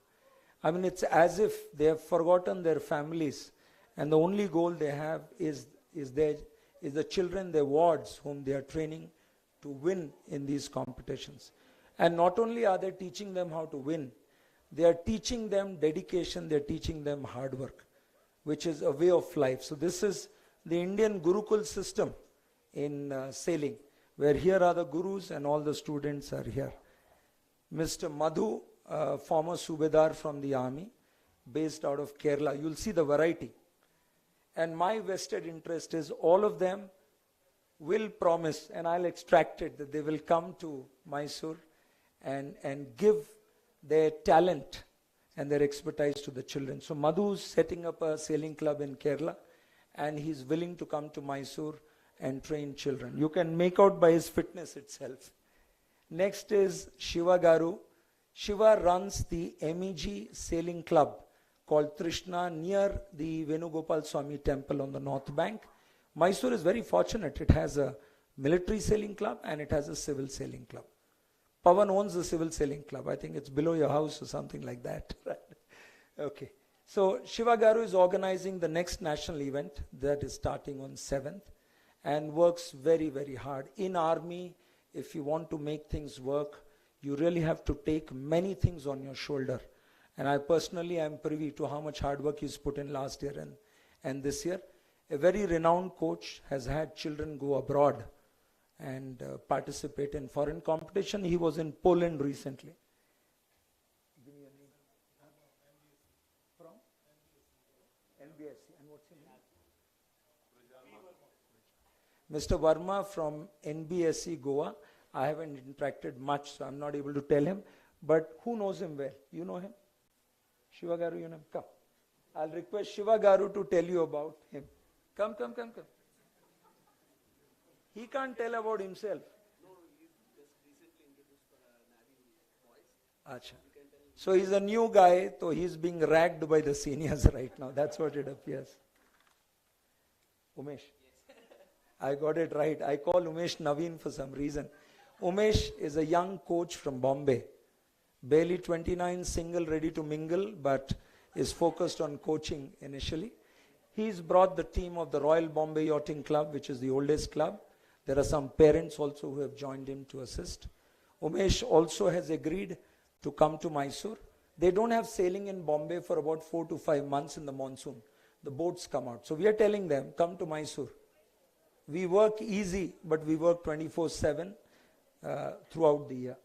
I mean, it's as if they have forgotten their families and the only goal they have is the children, their wards, whom they are training to win in these competitions. And not only are they teaching them how to win, they are teaching them dedication, they are teaching them hard work, which is a way of life. So this is the Indian Gurukul system in sailing, where here are the gurus and all the students are here. Mr. Madhu, former Subedar from the army, based out of Kerala. You'll see the variety. And my vested interest is all of them will promise, and I'll extract it, that they will come to Mysore and give their talent and their expertise to the children. So Madhu is setting up a sailing club in Kerala, and he's willing to come to Mysore and train children. You can make out by his fitness itself. Next is Shiva Garu. Shiva runs the MEG sailing club called Trishna near the Venugopal Swami temple on the north bank. Mysore is very fortunate. It has a military sailing club and it has a civil sailing club. Pavan owns the civil sailing club. I think it's below your house or something like that. Right? Okay. So Shiva Garu is organizing the next national event that is starting on 7th and works very, very hard. In army, if you want to make things work, you really have to take many things on your shoulder. And I personally am privy to how much hard work he's put in last year and this year. A very renowned coach has had children go abroad and participate in foreign competition. He was in Poland recently. Give me your name. From? NBSC. And what's your name? Mr. Verma from NBSC Goa. I haven't interacted much, so I'm not able to tell him. But who knows him well? You know him? Shiva Garu, you know him? Come. I'll request Shiva Garu to tell you about him. Come. He can't tell about himself. No, he's just recently introduced Navy boys. Achha. So he's a new guy, so he's being ragged by the seniors right now. That's what it appears. Umesh. Yes. I got it right. I call Umesh Naveen for some reason. Umesh is a young coach from Bombay. Barely 29, single, ready to mingle, but is focused on coaching initially. He's brought the team of the Royal Bombay Yachting Club, which is the oldest club. There are some parents also who have joined him to assist. Umesh also has agreed to come to Mysore. They don't have sailing in Bombay for about 4 to 5 months in the monsoon. The boats come out. So we are telling them, come to Mysore. We work easy, but we work 24/7 throughout the year.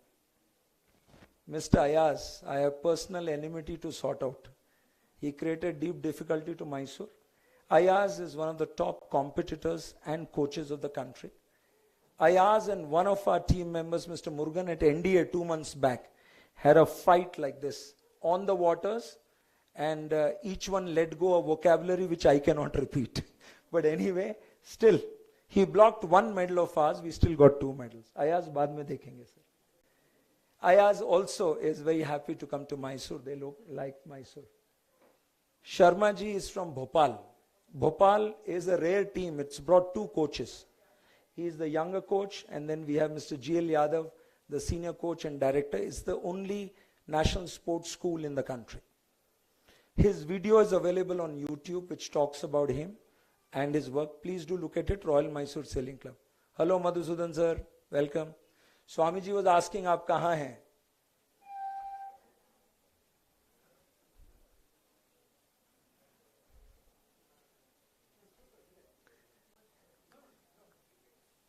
Mr. Ayaz, I have personal enmity to sort out. He created deep difficulty to Mysore. Ayaz is one of the top competitors and coaches of the country. Ayaz and one of our team members, Mr. Murugan, at NDA 2 months back, had a fight like this on the waters, and each one let go a vocabulary which I cannot repeat. But anyway, still, he blocked 1 medal of ours, we still got 2 medals. Ayaz, baad mein dekhenge, sir. Ayaz also is very happy to come to Mysore. They look like Mysore. Sharma ji is from Bhopal. Bhopal is a rare team. It's brought 2 coaches. He is the younger coach, and then we have Mr. GL Yadav, the senior coach and director. It's the only national sports school in the country. His video is available on YouTube, which talks about him and his work. Please do look at it, Royal Mysore Sailing Club. Hello, Madhusudan sir. Welcome. Swami ji was asking, aap kahan hain?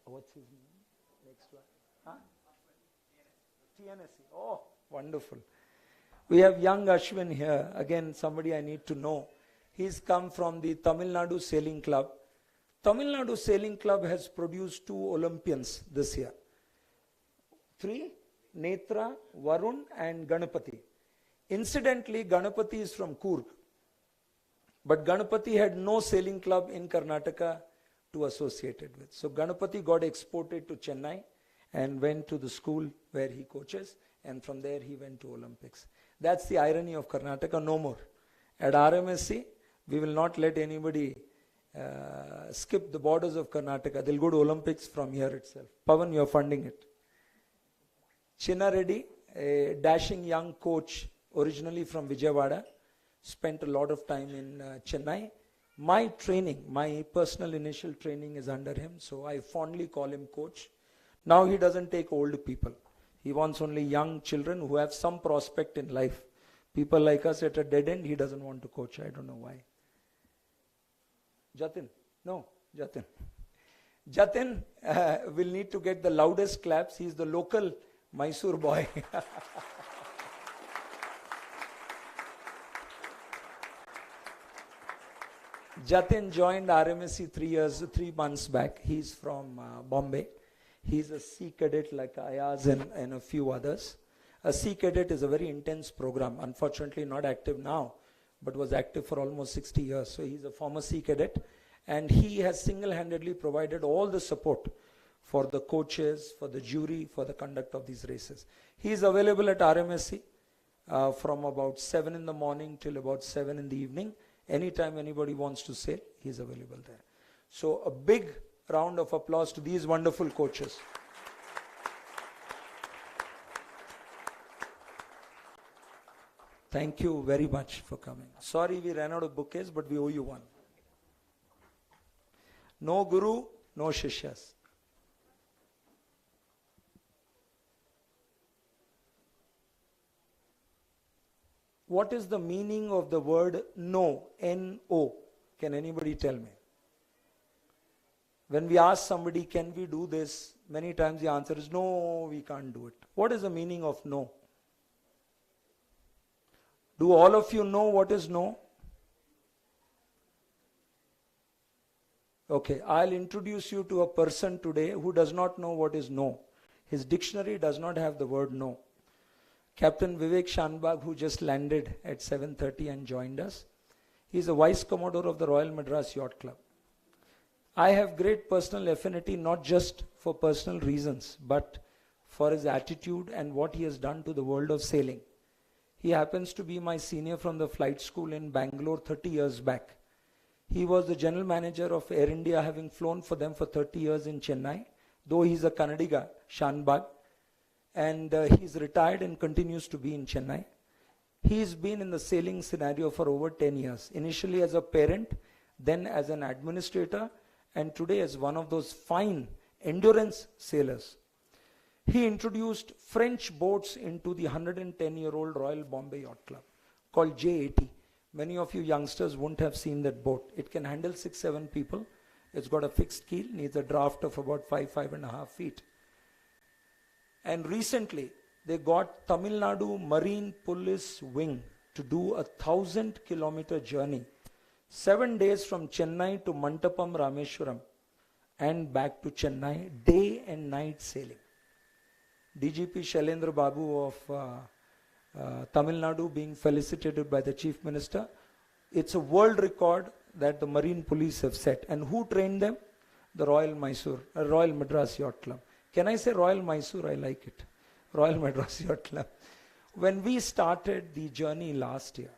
What's his name? Next one. Huh? TNSC. Oh, wonderful. We have young Ashwin here. Again, somebody I need to know. He's come from the Tamil Nadu Sailing Club. Tamil Nadu Sailing Club has produced 2 Olympians this year. 3, Netra, Varun and Ganapati. Incidentally, Ganapati is from Coorg. But Ganapati had no sailing club in Karnataka to associate it with. So Ganapati got exported to Chennai and went to the school where he coaches, and from there he went to Olympics. That's the irony of Karnataka, no more. At RMSC, we will not let anybody skip the borders of Karnataka. They'll go to Olympics from here itself. Pavan, you're funding it. Chinna Reddy, a dashing young coach, originally from Vijayawada, spent a lot of time in Chennai. My training, my personal initial training is under him, so I fondly call him coach. Now he doesn't take old people. He wants only young children who have some prospect in life. People like us at a dead end, he doesn't want to coach. I don't know why. Jatin? No, Jatin. Jatin will need to get the loudest claps. He's the local Mysore boy. Jatin joined RMSC 3 months back. He's from Bombay. He's a sea cadet like Ayaz and a few others. A sea cadet is a very intense program. Unfortunately not active now, but was active for almost 60 years. So he's a former sea cadet, and he has single-handedly provided all the support for the coaches, for the jury, for the conduct of these races. He is available at RMSC from about 7 in the morning till about 7 in the evening. Anytime anybody wants to sail, he is available there. So a big round of applause to these wonderful coaches. Thank you very much for coming. Sorry we ran out of bouquets, but we owe you one. No guru, no shishyas. What is the meaning of the word no, N-O? Can anybody tell me? When we ask somebody, can we do this? Many times the answer is no, we can't do it. What is the meaning of no? Do all of you know what is no? Okay, I'll introduce you to a person today who does not know what is no. His dictionary does not have the word no. Captain Vivek Shanbag, who just landed at 7:30 and joined us. He's a Vice Commodore of the Royal Madras Yacht Club. I have great personal affinity, not just for personal reasons, but for his attitude and what he has done to the world of sailing. He happens to be my senior from the flight school in Bangalore 30 years back. He was the general manager of Air India, having flown for them for 30 years in Chennai, though he's a Kannadiga, Shanbag. And he's retired and continues to be in Chennai. He's been in the sailing scenario for over 10 years, initially as a parent, then as an administrator, and today as one of those fine endurance sailors. he introduced French boats into the 110-year-old Royal Bombay Yacht Club called J80. Many of you youngsters won't have seen that boat. It can handle 6-7 people. It's got a fixed keel, needs a draft of about 5.5 feet. And recently, they got Tamil Nadu Marine Police Wing to do a 1,000-kilometer journey, 7 days from Chennai to Mantapam Rameshwaram and back to Chennai, day and night sailing. DGP Shailendra Babu of Tamil Nadu being felicitated by the Chief Minister. It's a world record that the Marine Police have set. And who trained them? The Royal Madras Yacht Club. Can I say Royal Mysore? I like it. Royal Madras Yacht Club. When we started the journey last year,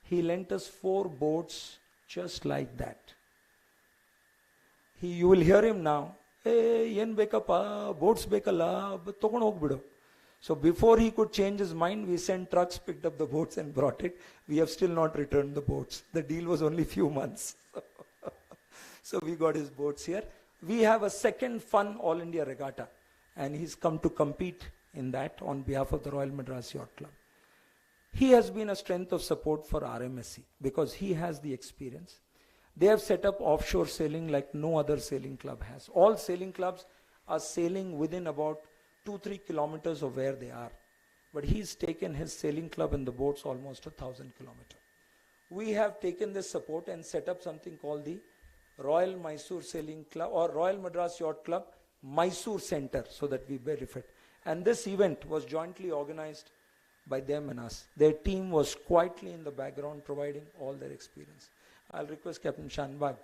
he lent us 4 boats just like that. You will hear him now. Hey, yen bekapa, boats bekala, tokon hogbido. So before he could change his mind, we sent trucks, picked up the boats and brought it. We have still not returned the boats. The deal was only few months. So we got his boats here. We have a second fun All India Regatta, and he's come to compete in that on behalf of the Royal Madras Yacht Club. He has been a strength of support for RMSC because he has the experience. They have set up offshore sailing like no other sailing club has. All sailing clubs are sailing within about 2-3 kilometers of where they are. But he's taken his sailing club and the boats almost 1,000 kilometers. We have taken this support and set up something called the Royal Mysore Sailing Club or Royal Madras Yacht Club Mysore Center so that we benefit. And this event was jointly organized by them and us. Their team was quietly in the background providing all their experience. I'll request Captain Shanbag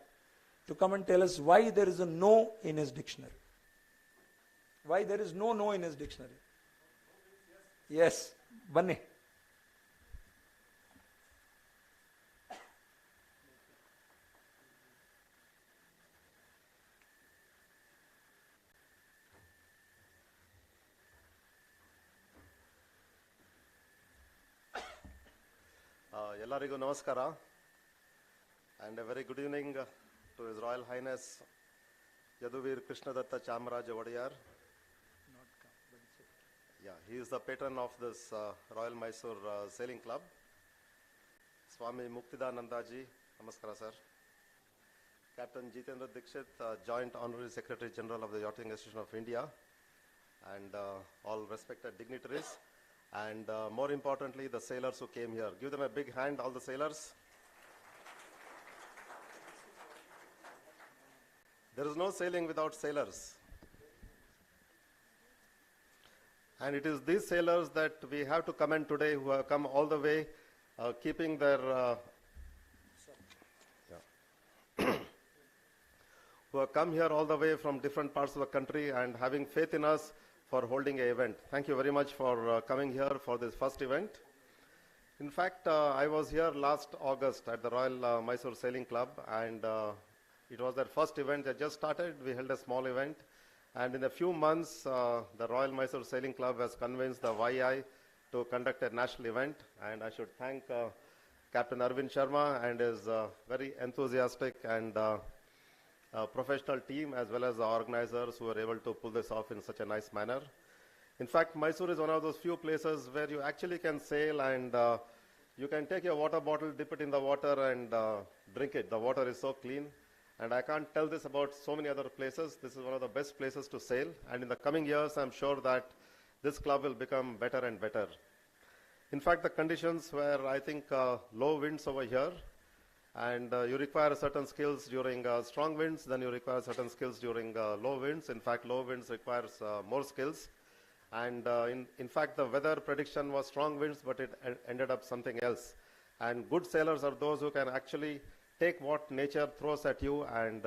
to come and tell us why there is a no in his dictionary. Why there is no in his dictionary? Yes, Banne. ಎಲ್ಲರಿಗೂ ನಮಸ್ಕಾರ and a very good evening to His Royal Highness Yaduvir Krishnadatta Chamaraja Wadiyar. Yeah, he is the patron of this Royal Mysore Sailing Club. Swami Muktidanandaji, namaskara sir. Captain Jitendra Dikshit, Joint Honorary Secretary General of the Yachting Association of India, and all respected dignitaries. And more importantly, the sailors who came here. Give them a big hand, all the sailors. There is no sailing without sailors. And it is these sailors that we have to commend today who have come all the way, keeping their... who have come here all the way from different parts of the country and having faith in us for holding an event. Thank you very much for coming here for this first event. In fact, I was here last August at the Royal Mysore Sailing Club, and it was their first event. They just started. We held a small event, and in a few months, the Royal Mysore Sailing Club has convinced the YI to conduct a national event, and I should thank Captain Arvind Sharma and his very enthusiastic and professional team, as well as the organizers who were able to pull this off in such a nice manner. In fact, Mysore is one of those few places where you actually can sail and you can take your water bottle, dip it in the water and drink it. The water is so clean. And I can't tell this about so many other places. This is one of the best places to sail. And in the coming years, I'm sure that this club will become better and better. In fact, the conditions were, I think, low winds over here. And you require certain skills during strong winds, then you require certain skills during low winds. In fact, low winds requires more skills. And in fact, the weather prediction was strong winds, but it ended up something else. And good sailors are those who can actually take what nature throws at you and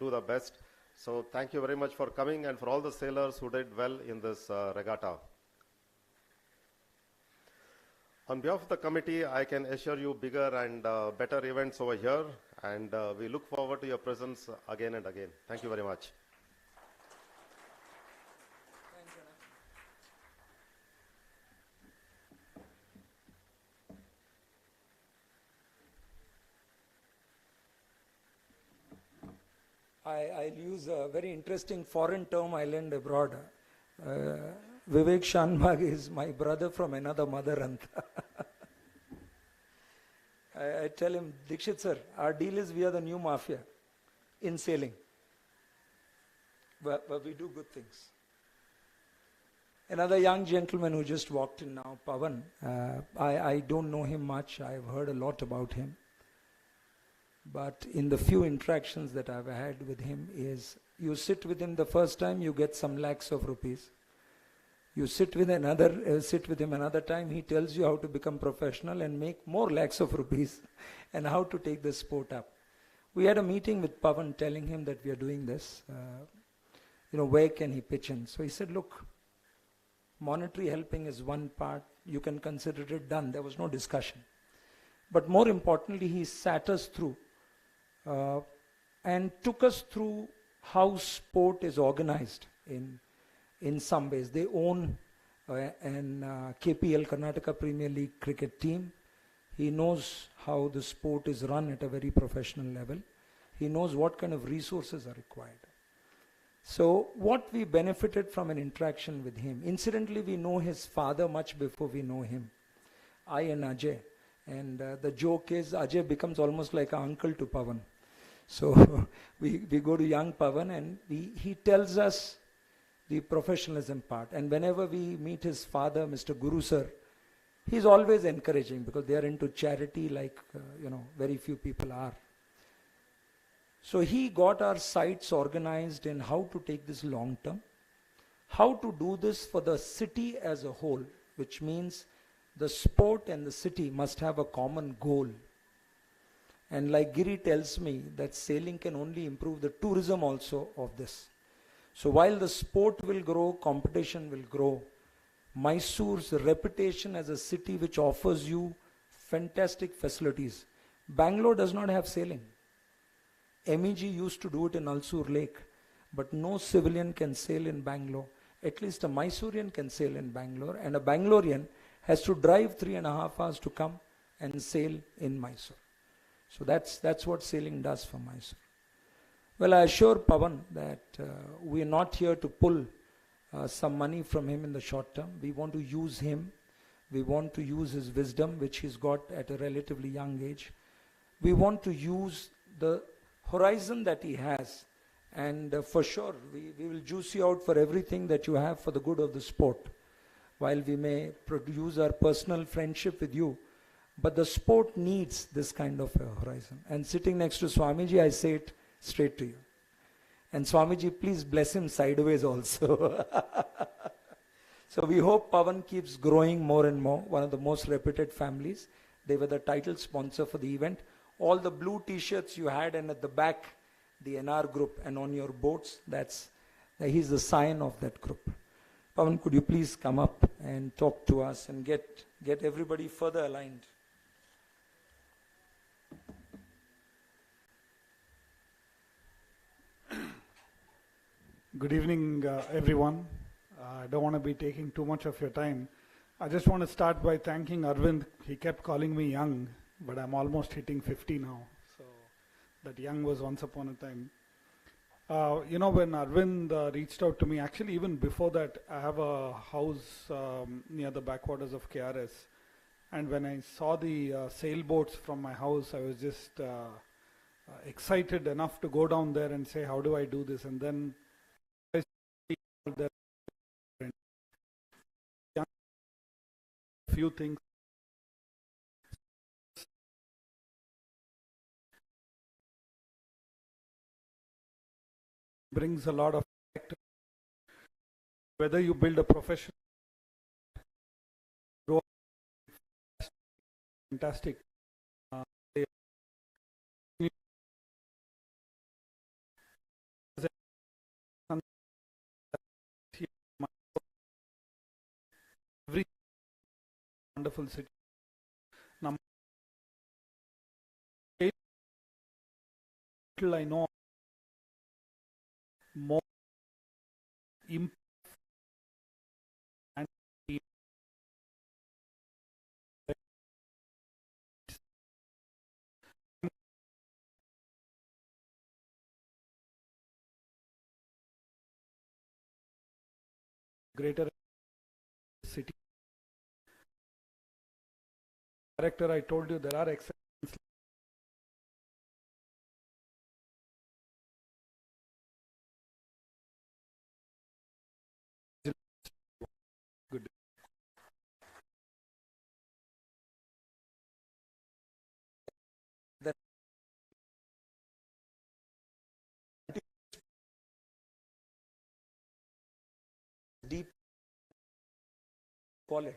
do the best. So thank you very much for coming and for all the sailors who did well in this regatta. On behalf of the committee, I can assure you bigger and better events over here, and we look forward to your presence again and again. Thank you very much. I'll use a very interesting foreign term I learned abroad. Vivek Shanbhag is my brother from another mother, Anta. I tell him, Dikshit sir, our deal is we are the new mafia in sailing. But we do good things. Another young gentleman who just walked in now, Pavan. I don't know him much. I've heard a lot about him. But in the few interactions that I've had with him is, you sit with him the first time, you get some lakhs of rupees. You sit with him another time, he tells you how to become professional and make more lakhs of rupees and how to take the sport up. We had a meeting with Pavan telling him that we are doing this. Where can he pitch in? So he said, look, monetary helping is one part. You can consider it done. There was no discussion. But more importantly, he sat us through and took us through how sport is organized in some ways. They own an KPL, Karnataka Premier League cricket team. He knows how the sport is run at a very professional level. He knows what kind of resources are required. So what we benefited from an interaction with him, incidentally we know his father much before we know him, I and Ajay. And the joke is Ajay becomes almost like an uncle to Pavan. So we go to young Pavan and he tells us the professionalism part. And whenever we meet his father, Mr. Guru sir, he's always encouraging because they are into charity like, very few people are. So he got our sites organized in how to take this long term, how to do this for the city as a whole, which means the sport and the city must have a common goal. And like Giri tells me that sailing can only improve the tourism also of this. So while the sport will grow, competition will grow, Mysore's reputation as a city which offers you fantastic facilities. Bangalore does not have sailing. MEG used to do it in Alsur Lake, but no civilian can sail in Bangalore. At least a Mysorean can sail in Bangalore, and a Bangalorean has to drive 3.5 hours to come and sail in Mysore. So that's what sailing does for Mysore. Well, I assure Pavan that we are not here to pull some money from him in the short term. We want to use him. We want to use his wisdom, which he's got at a relatively young age. We want to use the horizon that he has, and for sure we will juice you out for everything that you have for the good of the sport. While we may produce our personal friendship with you, but the sport needs this kind of a horizon. And sitting next to Swamiji, I say it straight to you. And Swamiji, please bless him sideways also. So we hope Pavan keeps growing more and more, one of the most reputed families. They were the title sponsor for the event. All the blue t-shirts you had, and at the back, the NR group, and on your boats, he's the sign of that group. Pavan, could you please come up and talk to us and get everybody further aligned? Good evening, everyone. I don't want to be taking too much of your time. I just want to start by thanking Arvind. He kept calling me young, but I'm almost hitting 50 now. So that young was once upon a time. When Arvind reached out to me, actually even before that, I have a house near the backwaters of KRS. And when I saw the sailboats from my house, I was just excited enough to go down there and say, how do I do this? And then I see that few things. Brings a lot of factors. Whether you build a profession, grow fantastic. Every wonderful city. Now, till I know more and greater city. Director, I told you there are exceptions. Good. Deep quality.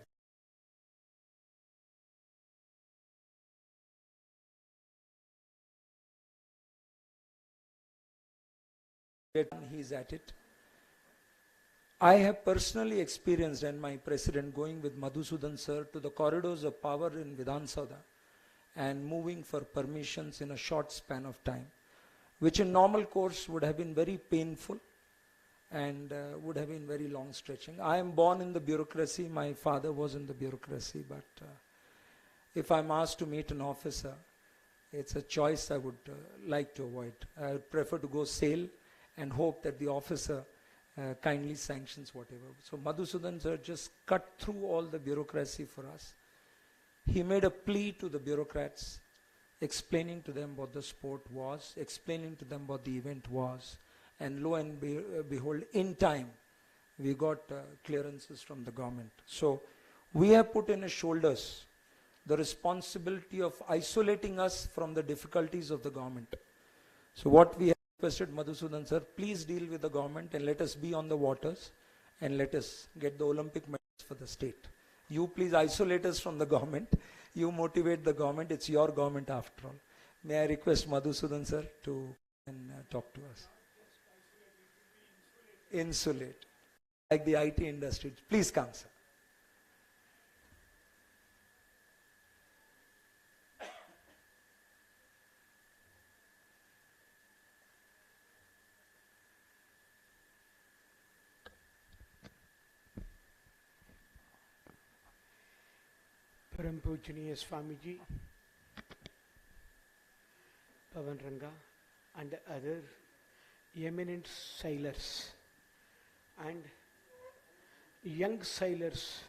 He's at it. I have personally experienced, and my president, going with Madhusudan sir to the corridors of power in Vidhan Sabha and moving for permissions in a short span of time, which in normal course would have been very painful and would have been very long stretching. I am born in the bureaucracy, my father was in the bureaucracy, but if I'm asked to meet an officer, it's a choice I would like to avoid. I would prefer to go sail and hope that the officer kindly sanctions whatever. So Madhusudan sir just cut through all the bureaucracy for us. He made a plea to the bureaucrats, explaining to them what the sport was, explaining to them what the event was, and lo and behold, in time, we got clearances from the government. So we have put in his shoulders the responsibility of isolating us from the difficulties of the government. So what we have requested Madhusudan sir, please deal with the government and let us be on the waters and let us get the Olympic medals for the state. You please isolate us from the government. You motivate the government. It's your government after all. May I request Madhusudan sir to talk to us. Insulate. Like the IT industry. Please come, sir. Param Pujaniya Swamiji, Pavan Ranga, and other eminent sailors and young sailors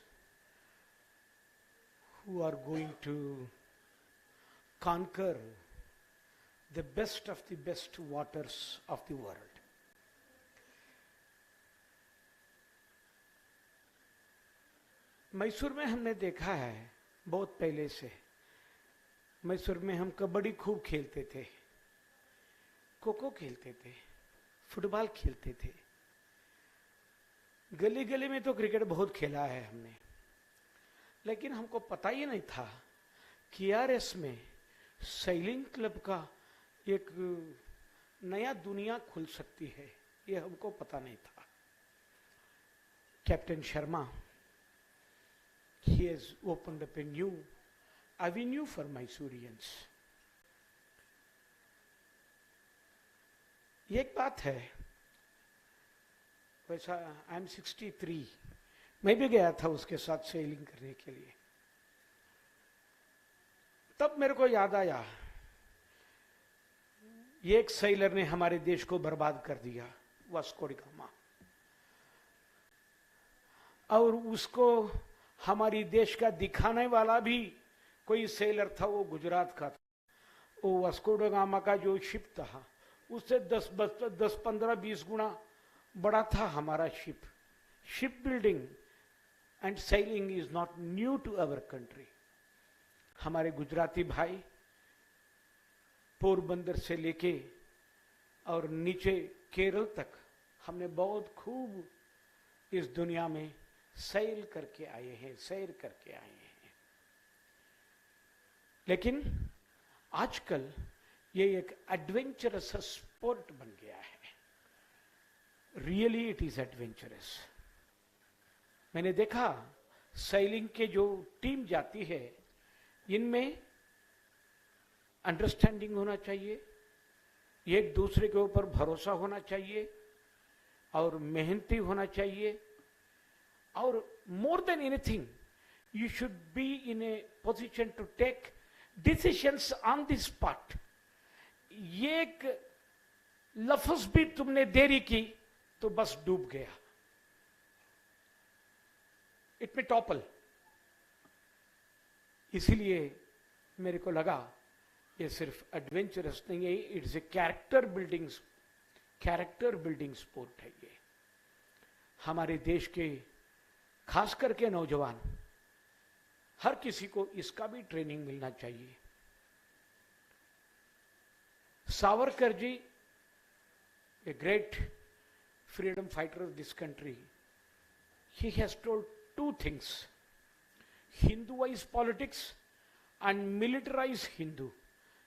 who are going to conquer the best of the best waters of the world. Mysore में हमने देखा है बहुत पहले से, मैसूर में हम कबड्डी खूब खेलते थे, खो-खो खेलते थे, फुटबॉल खेलते थे, गली गली में तो क्रिकेट बहुत खेला है हमने, लेकिन हमको पता ही नहीं था कि आरएस में सेलिंग क्लब का एक नया दुनिया खुल सकती है, ये हमको पता नहीं था. Captain Sharma, he has opened up a new avenue for Mysoreans. एक बात है, वैसा आई एम 63, मैं भी गया था उसके साथ सेलिंग करने के लिए. तब मेरे को याद आया, एक सेलर ने हमारे देश को बर्बाद कर दिया, वास्को डी गामा, और उसको हमारी देश का दिखाने वाला भी कोई सेलर था, वो गुजरात का था. वो वास्को डी गामा का जो शिप था उससे 10-15-20 गुना बड़ा था हमारा ship. Ship building and sailing is not new to our country. हमारे गुजराती भाई पोरबंदर से लेके और नीचे केरल तक हमने बहुत खूब इस दुनिया में सैर करके आए हैं. लेकिन आजकल ये एक एडवेंचरस स्पोर्ट बन गया है. Really it is adventurous. मैंने देखा सेलिंग के जो टीम जाती है, इनमें अंडरस्टैंडिंग होना चाहिए, एक दूसरे के ऊपर भरोसा होना चाहिए और मेहनती होना चाहिए, और more than anything you should be in a position to take decisions on the spot. ये एक लफ्ज भी तुमने देरी की तो बस डूब गया. It may topple. इसीलिए मेरे को लगा ये सिर्फ एडवेंचरस नहीं है, it's a character building sport है। ये हमारे देश के खास करके नौजवान, हर किसी को इसका भी ट्रेनिंग मिलना चाहिए। Savarkar ji, a great freedom fighter of this country, he has told two things: Hinduize politics and militarize Hindu.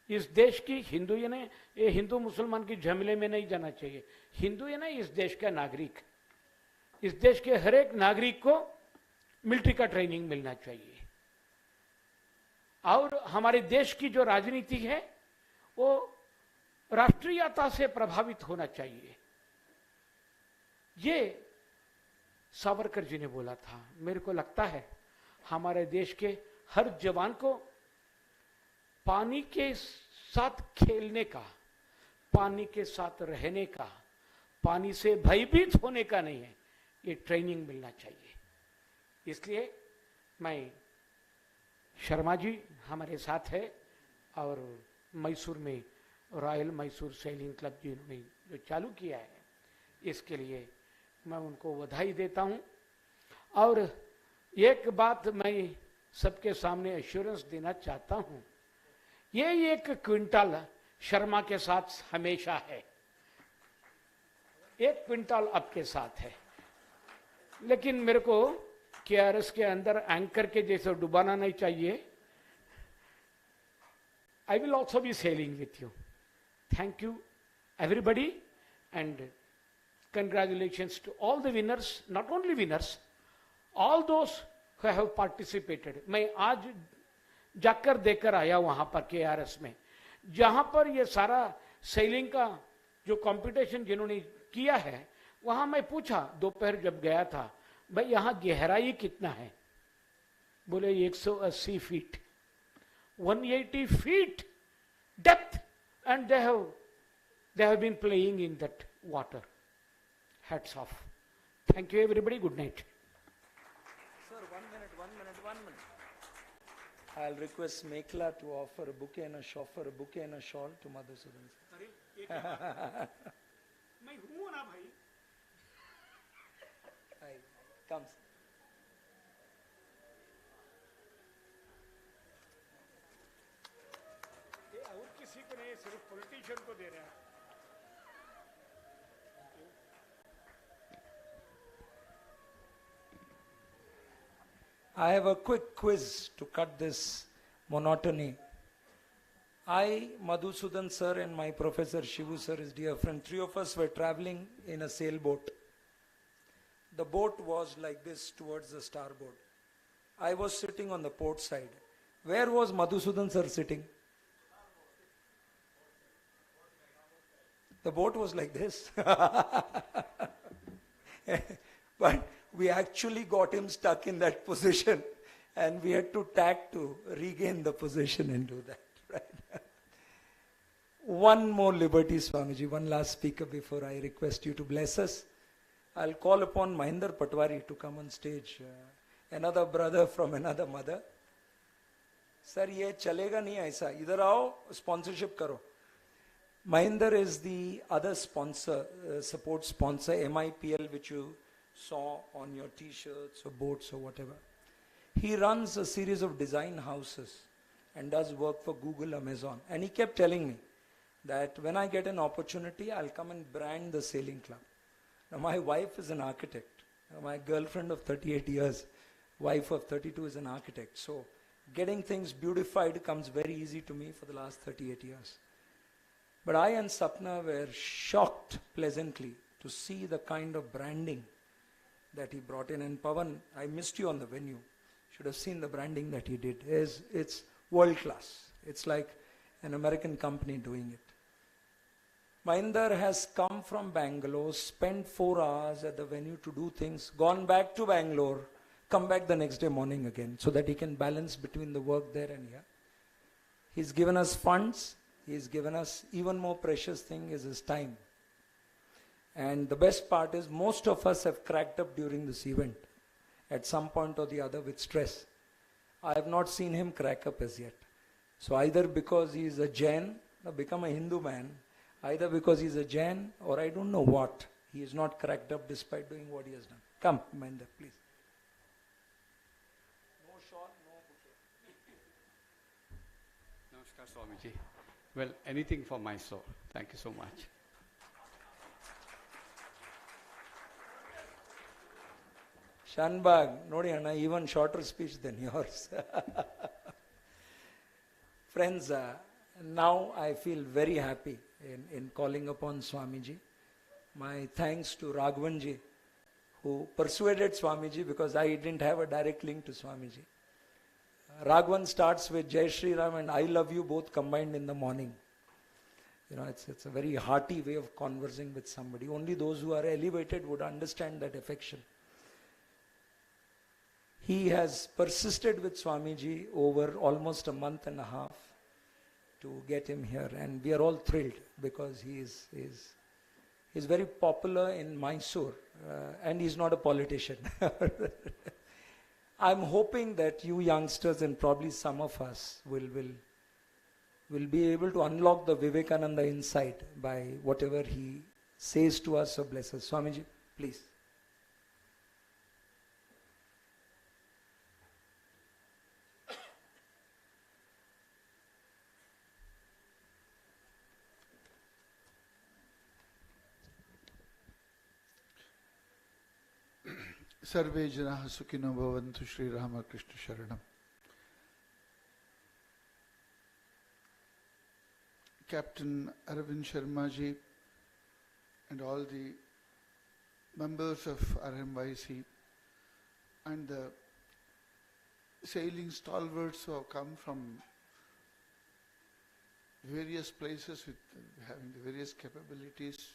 इस देश की हिंदू यानी ये हिंदू मुसलमान की झमेले में नहीं जाना चाहिए। हिंदू यानी इस देश का नागरिक, इस देश के हर एक नागरिक को मिलिट्री का ट्रेनिंग मिलना चाहिए। और हमारे देश की जो राजनीति है वो राष्ट्रीयता से प्रभावित होना चाहिए। ये सावरकर जी ने बोला था। मेरे को लगता है हमारे देश के हर जवान को पानी के साथ खेलने का, पानी के साथ रहने का, पानी से भयभीत होने का नहीं है, ये ट्रेनिंग मिलना चाहिए। इसलिए मैं, शर्मा जी हमारे साथ है और मैसूर में रॉयल मैसूर सेलिंग क्लब जिन्होंने जो चालू किया है, इसके लिए मैं उनको बधाई देता हूं। और एक बात मैं सबके सामने एश्योरेंस देना चाहता हूं, ये 1 क्विंटल शर्मा के साथ हमेशा है, 1 क्विंटल आपके साथ है। लेकिन मेरे को केआरएस के अंदर एंकर के जैसे डुबाना नहीं चाहिए। I will also be sailing with you. Thank you everybody and congratulations to all the winners, not only winners, all those who have participated. मैं आज जाकर देकर आया वहां पर केआरएस में, जहां पर ये सारा सेलिंग का जो कंपटीशन जिन्होंने किया है, वहां मैं पूछा दोपहर जब गया था, भाई यहां गहराई कितना है? बोले 180 feet, 180 feet depth, and they have been playing in that water. Hats off. Thank you everybody. Good night. Sir, 1 minute. I'll request Mekla to offer a bouquet and a shawl to Madhusudan. मैं हूं ना भाई। Comes. ये और किसी को नहीं, सिर्फ पॉलिटिशियन को दे रहे हैं। I have a quick quiz to cut this monotony. I, Madhusudan sir, and my professor Shivu sir, his dear friend, 3 of us were traveling in a sailboat. The boat was like this towards the starboard. I was sitting on the port side. Where was Madhusudan sir sitting? The boat was like this. But we actually got him stuck in that position and we had to tack to regain the position and do that. Right? One more liberty, Swamiji, one last speaker before I request you to bless us. I'll call upon Mahinder Patwari to come on stage. Another brother from another mother. Sir, ye chalega nahi aisa. Idhar aao, sponsorship karo. Mahinder is the other sponsor, support sponsor, MIPL, which you saw on your t-shirts or boats or whatever. He runs a series of design houses and does work for Google, Amazon. And he kept telling me that when I get an opportunity, I'll come and brand the sailing club. Now my wife is an architect. My girlfriend of 38 years, wife of 32 is an architect. So getting things beautified comes very easy to me for the last 38 years. But I and Sapna were shocked pleasantly to see the kind of branding that he brought in. And Pavan, I missed you on the venue. Should have seen the branding that he did. It's world class. It's like an American company doing it. Mahinder has come from Bangalore, spent 4 hours at the venue to do things, gone back to Bangalore, come back the next day morning again, so that he can balance between the work there and here. He's given us funds. He's given us even more precious thing is his time. And the best part is most of us have cracked up during this event. at some point or the other with stress. I have not seen him crack up as yet. So either because he is a Jain, become a Hindu man, either because he is a Jain or I don't know what, he is not cracked up despite doing what he has done. Come, Mahendra, please. No shawl, no bouquet. Namaskar, Swamiji. Well, anything for Mysore. Thank you so much. Shanbag, Nodi Anna, even shorter speech than yours. Friends, now I feel very happy in calling upon Swamiji. My thanks to Raghavanji, who persuaded Swamiji because I didn't have a direct link to Swamiji. Raghavan starts with Jai Shri Ram and I love you both combined in the morning. You know, it's a very hearty way of conversing with somebody. Only those who are elevated would understand that affection. He has persisted with Swamiji over almost a month and a half to get him here, and we are all thrilled because he is very popular in Mysore, and he's not a politician. I'm hoping that you youngsters and probably some of us will be able to unlock the Vivekananda inside by whatever he says to us or blesses. Swamiji, please. Sarve Janaha Sukhino Bhavantu Sri Ramakrishna Sharanam. Captain Arvind Sharma ji and all the members of RMYC and the sailing stalwarts who have come from various places with having the various capabilities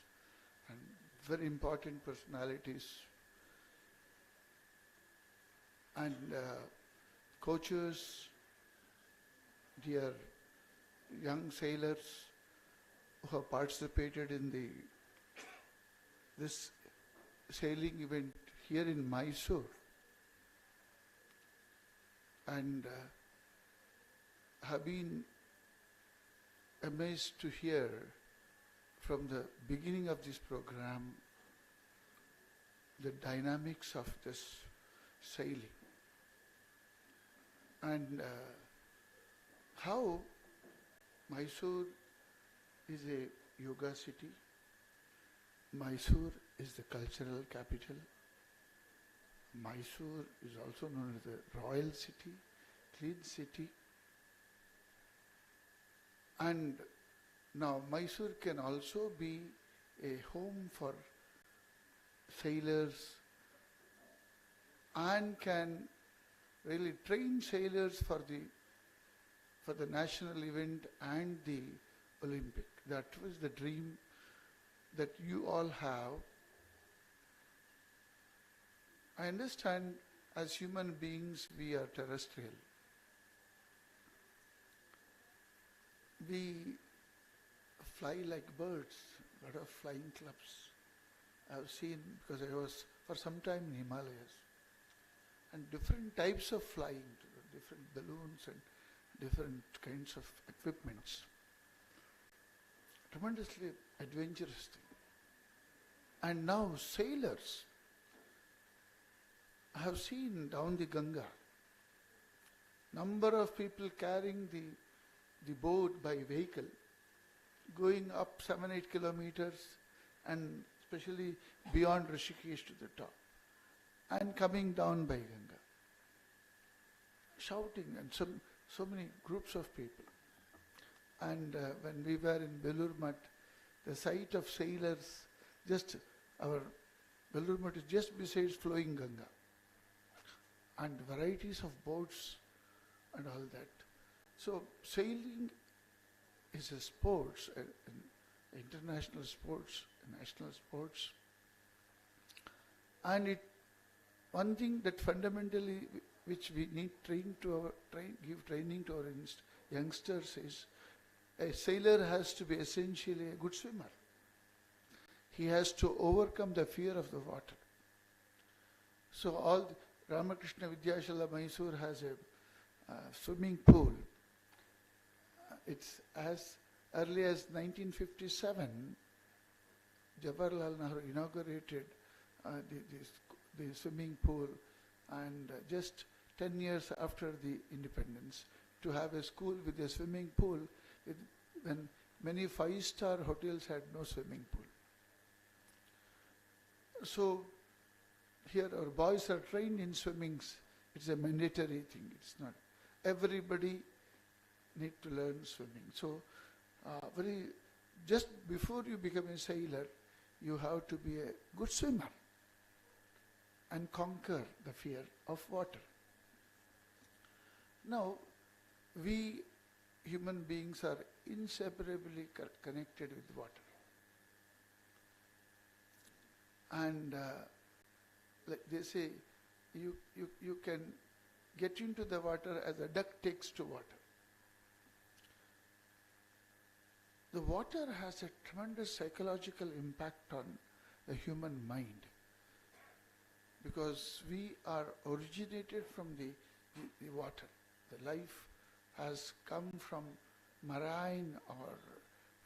and very important personalities, and coaches, dear young sailors who have participated in this sailing event here in Mysore, and have been amazed to hear from the beginning of this program the dynamics of this sailing and how Mysore is a yoga city. Mysore is the cultural capital. Mysore is also known as the royal city, clean city. And now Mysore can also be a home for sailors and can really train sailors for the national event and the Olympic. That was the dream that you all have. I understand as human beings we are terrestrial. We fly like birds, a lot of flying clubs. I've seen, because I was for some time in Himalayas, and different types of flying, different balloons and different kinds of equipments. Tremendously adventurous thing. And now sailors, I have seen down the Ganga, number of people carrying the boat by vehicle, going up 7-8 kilometers and especially beyond Rishikesh to the top, and coming down by Ganga, shouting, and so many groups of people. And when we were in Belur Math, the sight of sailors, our Belur Math is just besides flowing Ganga, and varieties of boats and all that. So sailing is a sports, an international sports, a national sports, and one thing that fundamentally which we need give training to our youngsters is a sailor has to be essentially a good swimmer. He has to overcome the fear of the water. So Ramakrishna Vidyashala Mysore has a swimming pool. It's as early as 1957, Jawaharlal Nehru inaugurated the swimming pool, and just 10 years after the independence, to have a school with a swimming pool when many five-star hotels had no swimming pool. So here our boys are trained in swimmings. It's a mandatory thing. It's not. Everybody need to learn swimming. So just before you become a sailor, you have to be a good swimmer and conquer the fear of water. Now, we human beings are inseparably connected with water. And like they say, you can get into the water as a duck takes to water. The water has a tremendous psychological impact on the human mind, because we are originated from the water. The life has come from marine or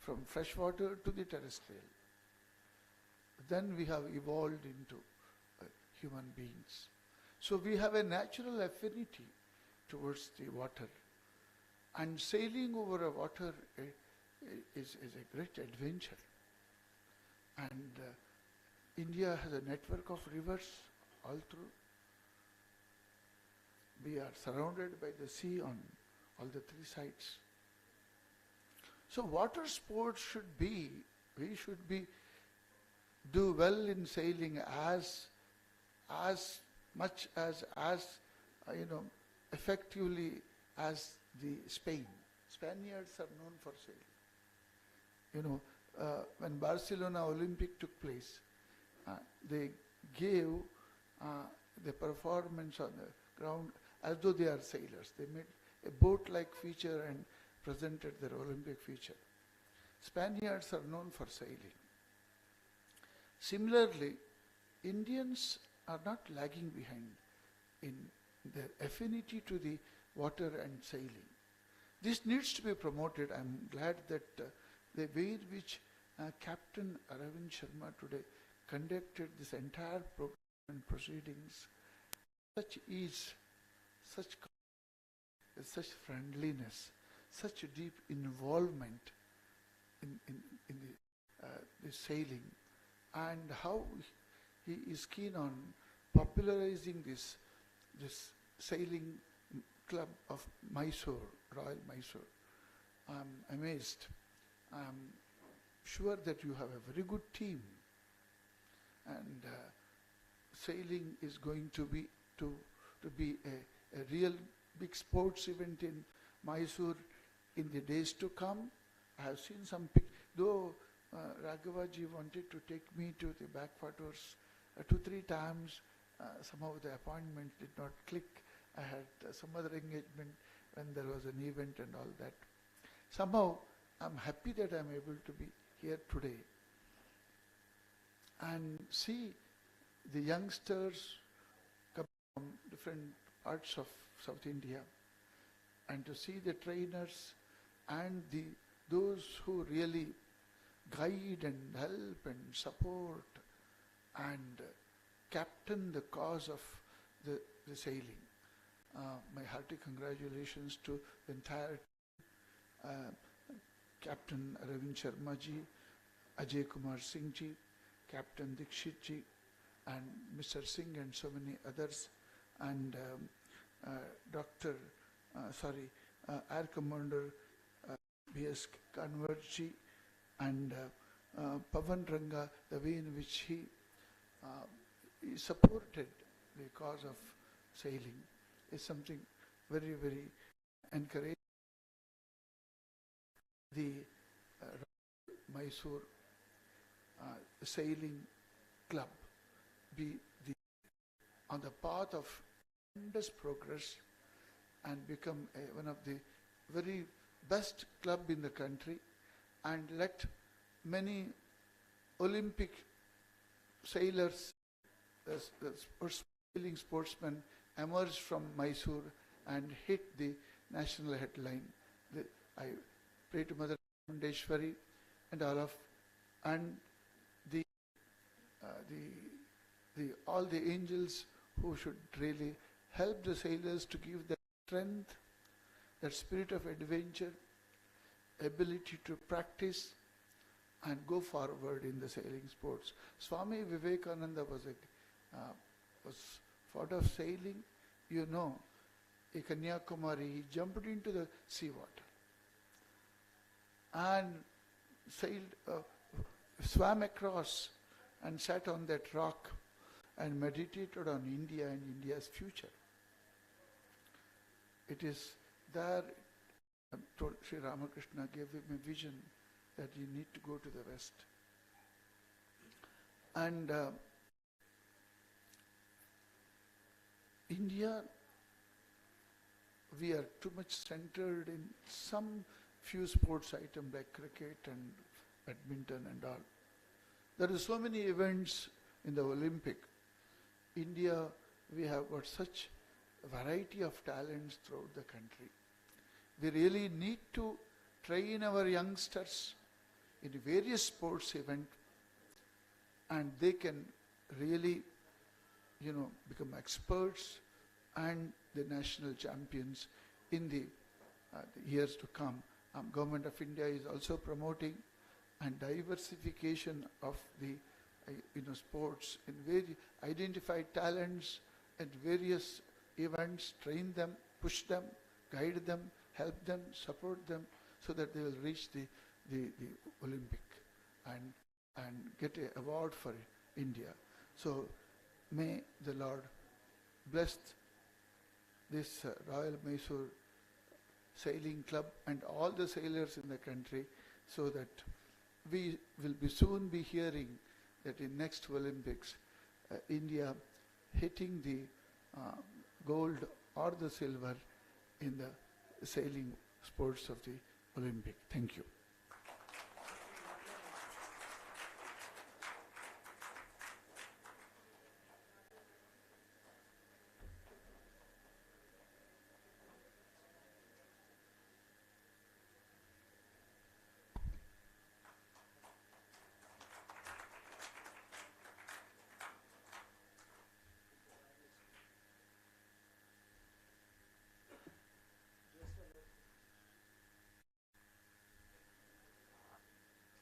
from fresh water to the terrestrial. Then we have evolved into human beings. So we have a natural affinity towards the water. And sailing over a water is a great adventure. And India has a network of rivers all through. We are surrounded by the sea on all the three sides. So water sports we should do well in sailing as much as effectively as the Spain. Spaniards are known for sailing. When Barcelona Olympic took place, they gave the performance on the ground as though they are sailors. They made a boat-like feature and presented their Olympic feature. Spaniards are known for sailing. Similarly, Indians are not lagging behind in their affinity to the water and sailing. This needs to be promoted. I'm glad that the way in which Captain Aravind Sharma today conducted this entire program and proceedings, such ease, such friendliness, such deep involvement in the sailing, and how he is keen on popularizing this sailing club of Mysore, Royal Mysore. I'm amazed. I'm sure that you have a very good team, and sailing is going to be a real big sports event in Mysore in the days to come. I have seen some though Raghavaji wanted to take me to the backwaters 2-3 times, somehow the appointment did not click. I had some other engagement when there was an event and all that. Somehow I'm happy that I'm able to be here today and see the youngsters come from different parts of South India, and to see the trainers and those who really guide and help and support and captain the cause of the sailing. My hearty congratulations to the entire Captain Aravind Sharma ji, Ajay Kumar Singh ji, Captain Dikshit ji, and Mr. Singh and so many others, and Air Commander B.S. Kanwar ji, and Pavan Ranga, the way in which he supported the cause of sailing is something very, very encouraging. The Mysore Sailing Club be on the path of tremendous progress and become one of the very best club in the country, and let many Olympic sailors, sailing sportsmen emerged from Mysore and hit the national headline. I pray to Mother Mandeshwari and all of, and the all the angels who should really help the sailors to give that strength, that spirit of adventure, ability to practice and go forward in the sailing sports. Swami Vivekananda was fond of sailing. You know, in Kanyakumari, he jumped into the seawater and sailed, swam across and sat on that rock and meditated on India and India's future. It is there, told Sri Ramakrishna gave him a vision that you need to go to the West. And India, we are too much centered in some few sports items like cricket and badminton and all. There are so many events in the Olympic. India, we have got such a variety of talents throughout the country. We really need to train our youngsters in various sports events, and they can really, become experts and the national champions in the years to come. Government of India is also promoting and diversification of the sports in identify talents at various events, train them, push them, guide them, help them, support them, so that they will reach the Olympic and get an award for India. So may the Lord bless this Royal Mysore Sailing Club and all the sailors in the country, so that we will soon be hearing that in next Olympics, India hitting the gold or the silver in the sailing sports of the Olympic. Thank you.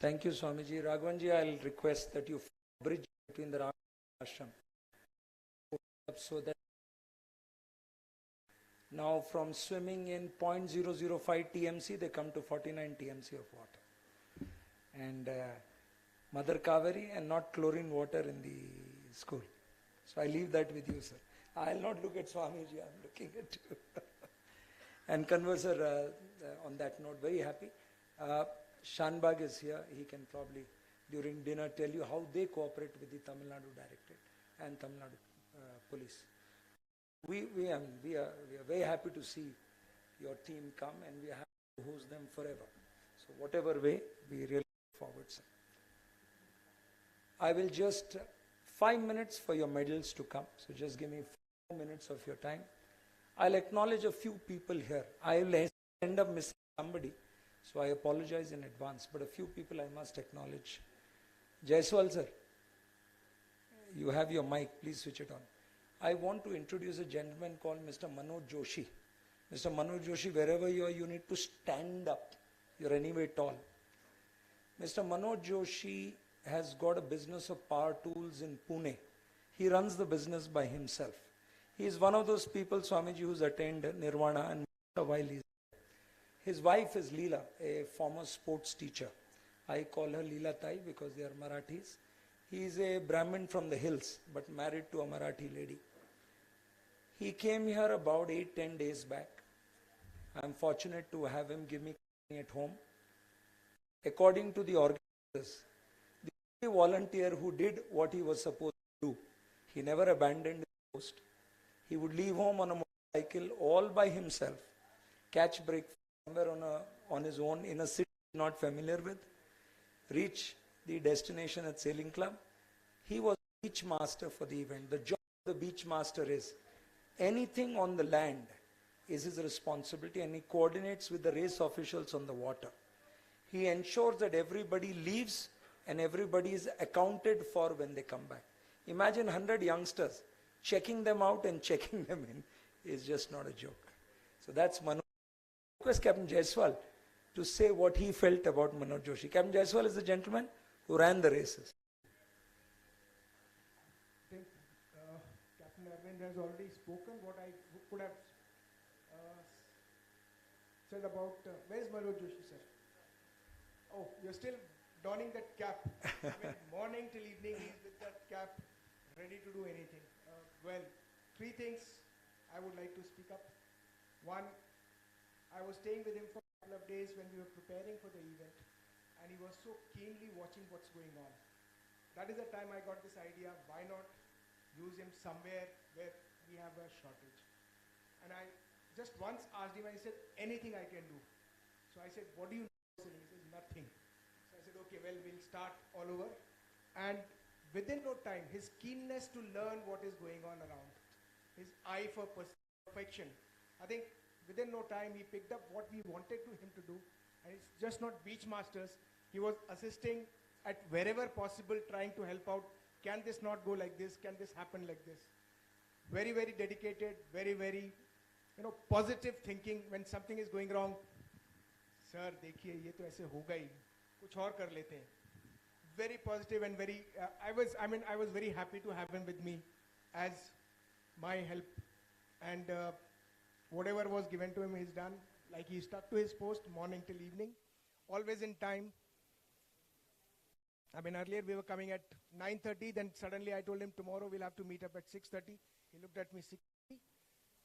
Thank you, Swamiji. Raghavanji, I'll request that you bridge between the ashram, so that now from swimming in 0.005 TMC, they come to 49 TMC of water. And Mother Kaveri, and not chlorine water in the school. So I leave that with you, sir. I'll not look at Swamiji, I'm looking at you. And Converser, on that note, very happy. Shanbag is here. He can probably, during dinner, tell you how they cooperate with the Tamil Nadu Directorate and Tamil Nadu Police. We are very happy to see your team come, and we are happy to host them forever. So whatever way, we really look forward, sir. I will just 5 minutes for your medals to come. So just give me 4 minutes of your time. I'll acknowledge a few people here. I will end up missing somebody. So I apologize in advance, but a few people I must acknowledge. Jaiswal sir, you have your mic, please switch it on. I want to introduce a gentleman called Mr. Manoj Joshi. Mr. Manoj Joshi, wherever you are, you need to stand up. You're anyway tall. Mr. Manoj Joshi has got a business of power tools in Pune. He runs the business by himself. He is one of those people, Swamiji, who's attained Nirvana, and a while he's. His wife is Leela, a former sports teacher. I call her Leela Tai because they are Marathis. He is a Brahmin from the hills, but married to a Marathi lady. He came here about 8-10 days back. I am fortunate to have him give me at home. According to the organizers, the only volunteer who did what he was supposed to do, he never abandoned his post. He would leave home on a motorcycle all by himself, catch breakfast somewhere on his own in a city not familiar with, reach the destination at Sailing Club. He was beach master for the event. The job the beach master is. Anything on the land is his responsibility, and he coordinates with the race officials on the water. He ensures that everybody leaves and everybody is accounted for when they come back. Imagine 100 youngsters, checking them out and checking them in is just not a joke. So that's Manoj. I request Captain Jaiswal to say what he felt about Manoj Joshi. Captain Jaiswal is the gentleman who ran the races. I think Captain Arvind has already spoken what I could have said about, where's Manoj Joshi, sir? Oh, you're still donning that cap. I mean, morning till evening, he's with that cap, ready to do anything. Well, three things I would like to speak up. One, I was staying with him for a couple of days when we were preparing for the event, and he was so keenly watching what's going on. That is the time I got this idea, why not use him somewhere where we have a shortage. And I just once asked him, I said, anything I can do. So I said, what do you know? He says, nothing. So I said, okay, well, we'll start all over. And within no time, his keenness to learn what is going on around, his eye for perfection, I think within no time he picked up what we wanted him to do. And it's just not beach masters. He was assisting at wherever possible, trying to help out. Can this not go like this? Can this happen like this? Very, very dedicated, very, very, positive thinking when something is going wrong. Sir, देखिए ये तो ऐसे होगा ही, कुछ और कर लेते हैं. Very positive and very. I was very happy to have him with me as my help, and whatever was given to him, he's done. Like he stuck to his post morning till evening, always in time. I mean, earlier we were coming at 9:30, then suddenly I told him tomorrow we'll have to meet up at 6:30. He looked at me 6:30.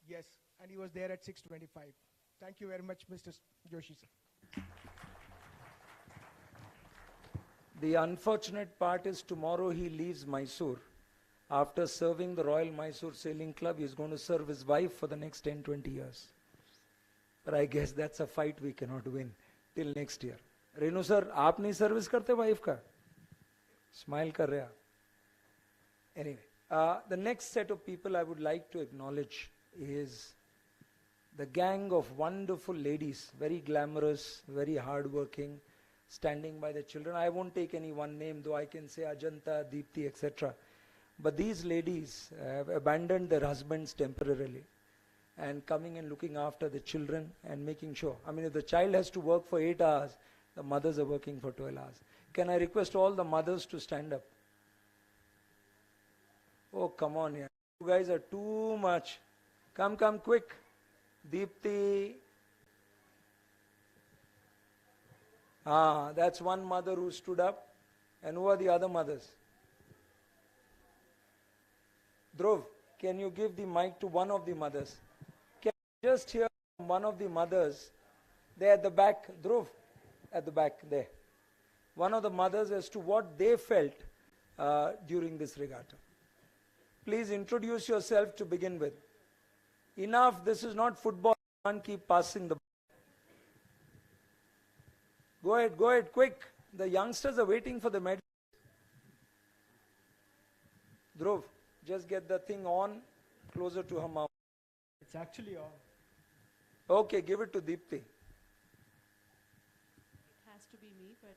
Yes, and he was there at 6:25. Thank you very much, Mr. Joshi, sir. The unfortunate part is tomorrow he leaves Mysore. After serving the Royal Mysore Sailing Club, he's going to serve his wife for the next 10-20 years. But I guess that's a fight we cannot win till next year. Renu sir, aap nahi service karte wife ka? Smile kar rahe aap. Anyway, the next set of people I would like to acknowledge is the gang of wonderful ladies, very glamorous, very hardworking, standing by the children. I won't take any one name, though I can say Ajanta, Deepthi, etc. But these ladies have abandoned their husbands temporarily and coming and looking after the children and making sure. I mean, if the child has to work for 8 hours, the mothers are working for 12 hours. Can I request all the mothers to stand up? Oh, come on, yeah. You guys are too much. Come, quick. Deepthi. That's one mother who stood up. And who are the other mothers? Dhruv, can you give the mic to one of the mothers? Can you just hear from one of the mothers there at the back? Dhruv, at the back there. One of the mothers as to what they felt during this regatta. Please introduce yourself to begin with. Enough, this is not football. You can't keep passing the ball. Go ahead, quick. The youngsters are waiting for the medal. Dhruv, just get the thing on closer to her mouth. It's actually on. Okay, give it to Deepthi. It has to be me, but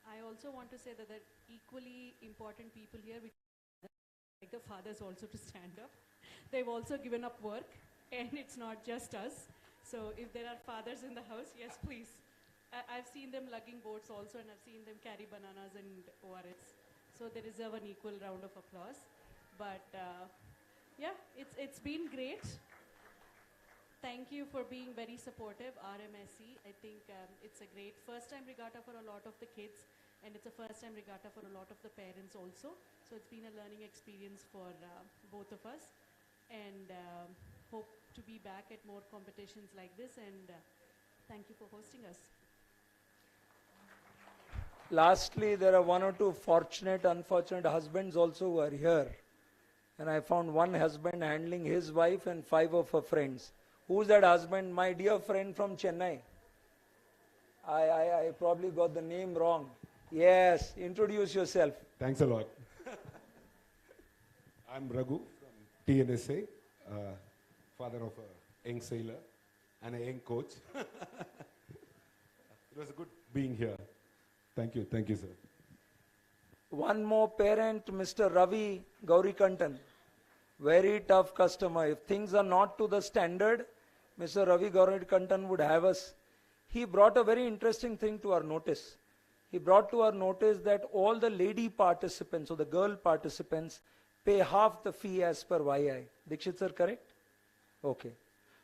I also want to say that there are equally important people here. We like the fathers also to stand up. They've also given up work, and it's not just us. So if there are fathers in the house, yes, please. I've seen them lugging boats also, and I've seen them carry bananas and ORS. So they deserve an equal round of applause. But yeah, it's been great. Thank you for being very supportive, RMSC. I think it's a great first-time regatta for a lot of the kids, and it's a first-time regatta for a lot of the parents also. So it's been a learning experience for both of us, and hope to be back at more competitions like this, and thank you for hosting us. Lastly, there are one or two fortunate, unfortunate husbands also who are here. And I found one husband handling his wife and 5 of her friends. Who's that husband? My dear friend from Chennai. I probably got the name wrong. Yes, introduce yourself. Thanks a lot. I'm Raghu from TNSA, father of a young sailor and a young coach. It was good being here. Thank you, sir. One more parent, Mr. Ravi Gaurikantan. Very tough customer. If things are not to the standard, Mr. Ravi Gaurikantan would have us. He brought a very interesting thing to our notice. He brought to our notice that all the lady participants or the girl participants pay half the fee as per YI. Dikshit sir, correct? Okay.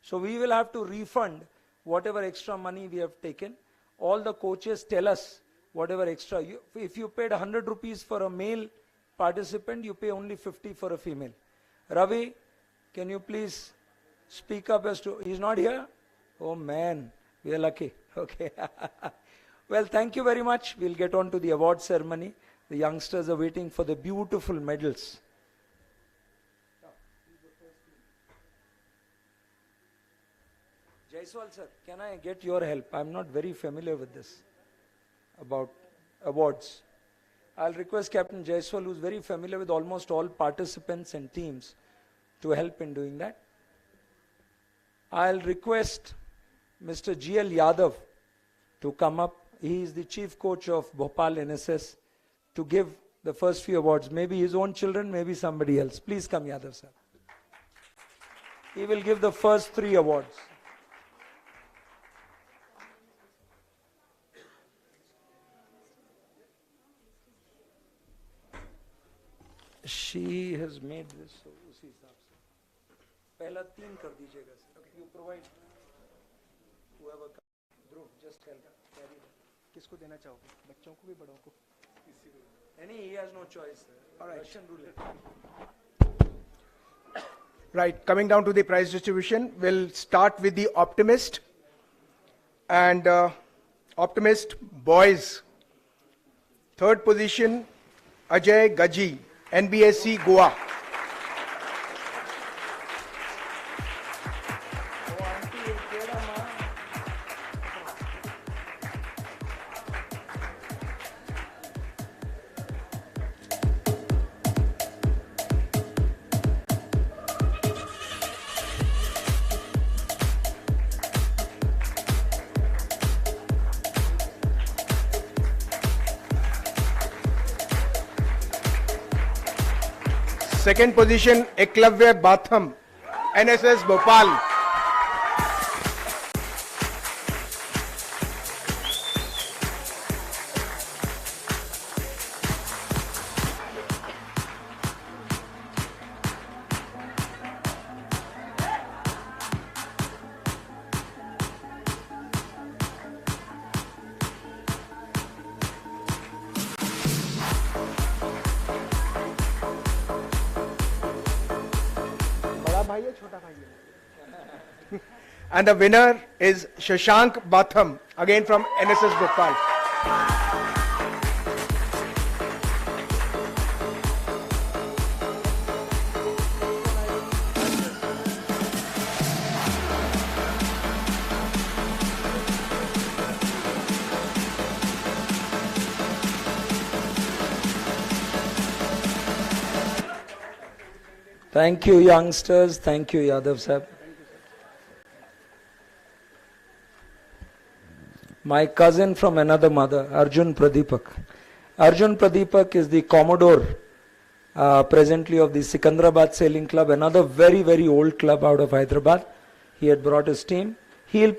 So we will have to refund whatever extra money we have taken. All the coaches tell us whatever extra. If you paid 100 rupees for a male participant, you pay only 50 for a female. Ravi, can you please speak up as to, he's not here? Oh man, we are lucky. Okay. Well, thank you very much. We'll get on to the award ceremony. The youngsters are waiting for the beautiful medals. Jaiswal sir, can I get your help? I'm not very familiar with this, about awards. I'll request Captain Jaiswal, who's very familiar with almost all participants and teams, to help in doing that. I'll request Mr. GL Yadav to come up. He is the chief coach of Bhopal NSS, to give the first few awards. Maybe his own children, maybe somebody else. Please come, Yadav sir. He will give the first 3 awards. She has made this, so उसी हिसाब से पहला 3 कर दीजिएगा sir. You provide whoever comes. Dhruv, just help carry that. किसको देना चाहोगे? बच्चों को भी बड़ों को? Any, he has no choice. All right. Russian roulette. Right, coming down to the prize distribution, we'll start with the Optimist. And Optimist boys. 3rd position, Ajay Gaji, NBSC Goa. Second position, Eklavya Batham, NSS Bhopal. And the winner is Shashank Batham, again from NSS Bhopal. Thank you, youngsters. Thank you, Yadav sahab. My cousin from another mother, Arjun Pradeepak. Arjun Pradeepak is the Commodore presently of the Sikandrabad Sailing Club, another very, very old club out of Hyderabad. He had brought his team. He'll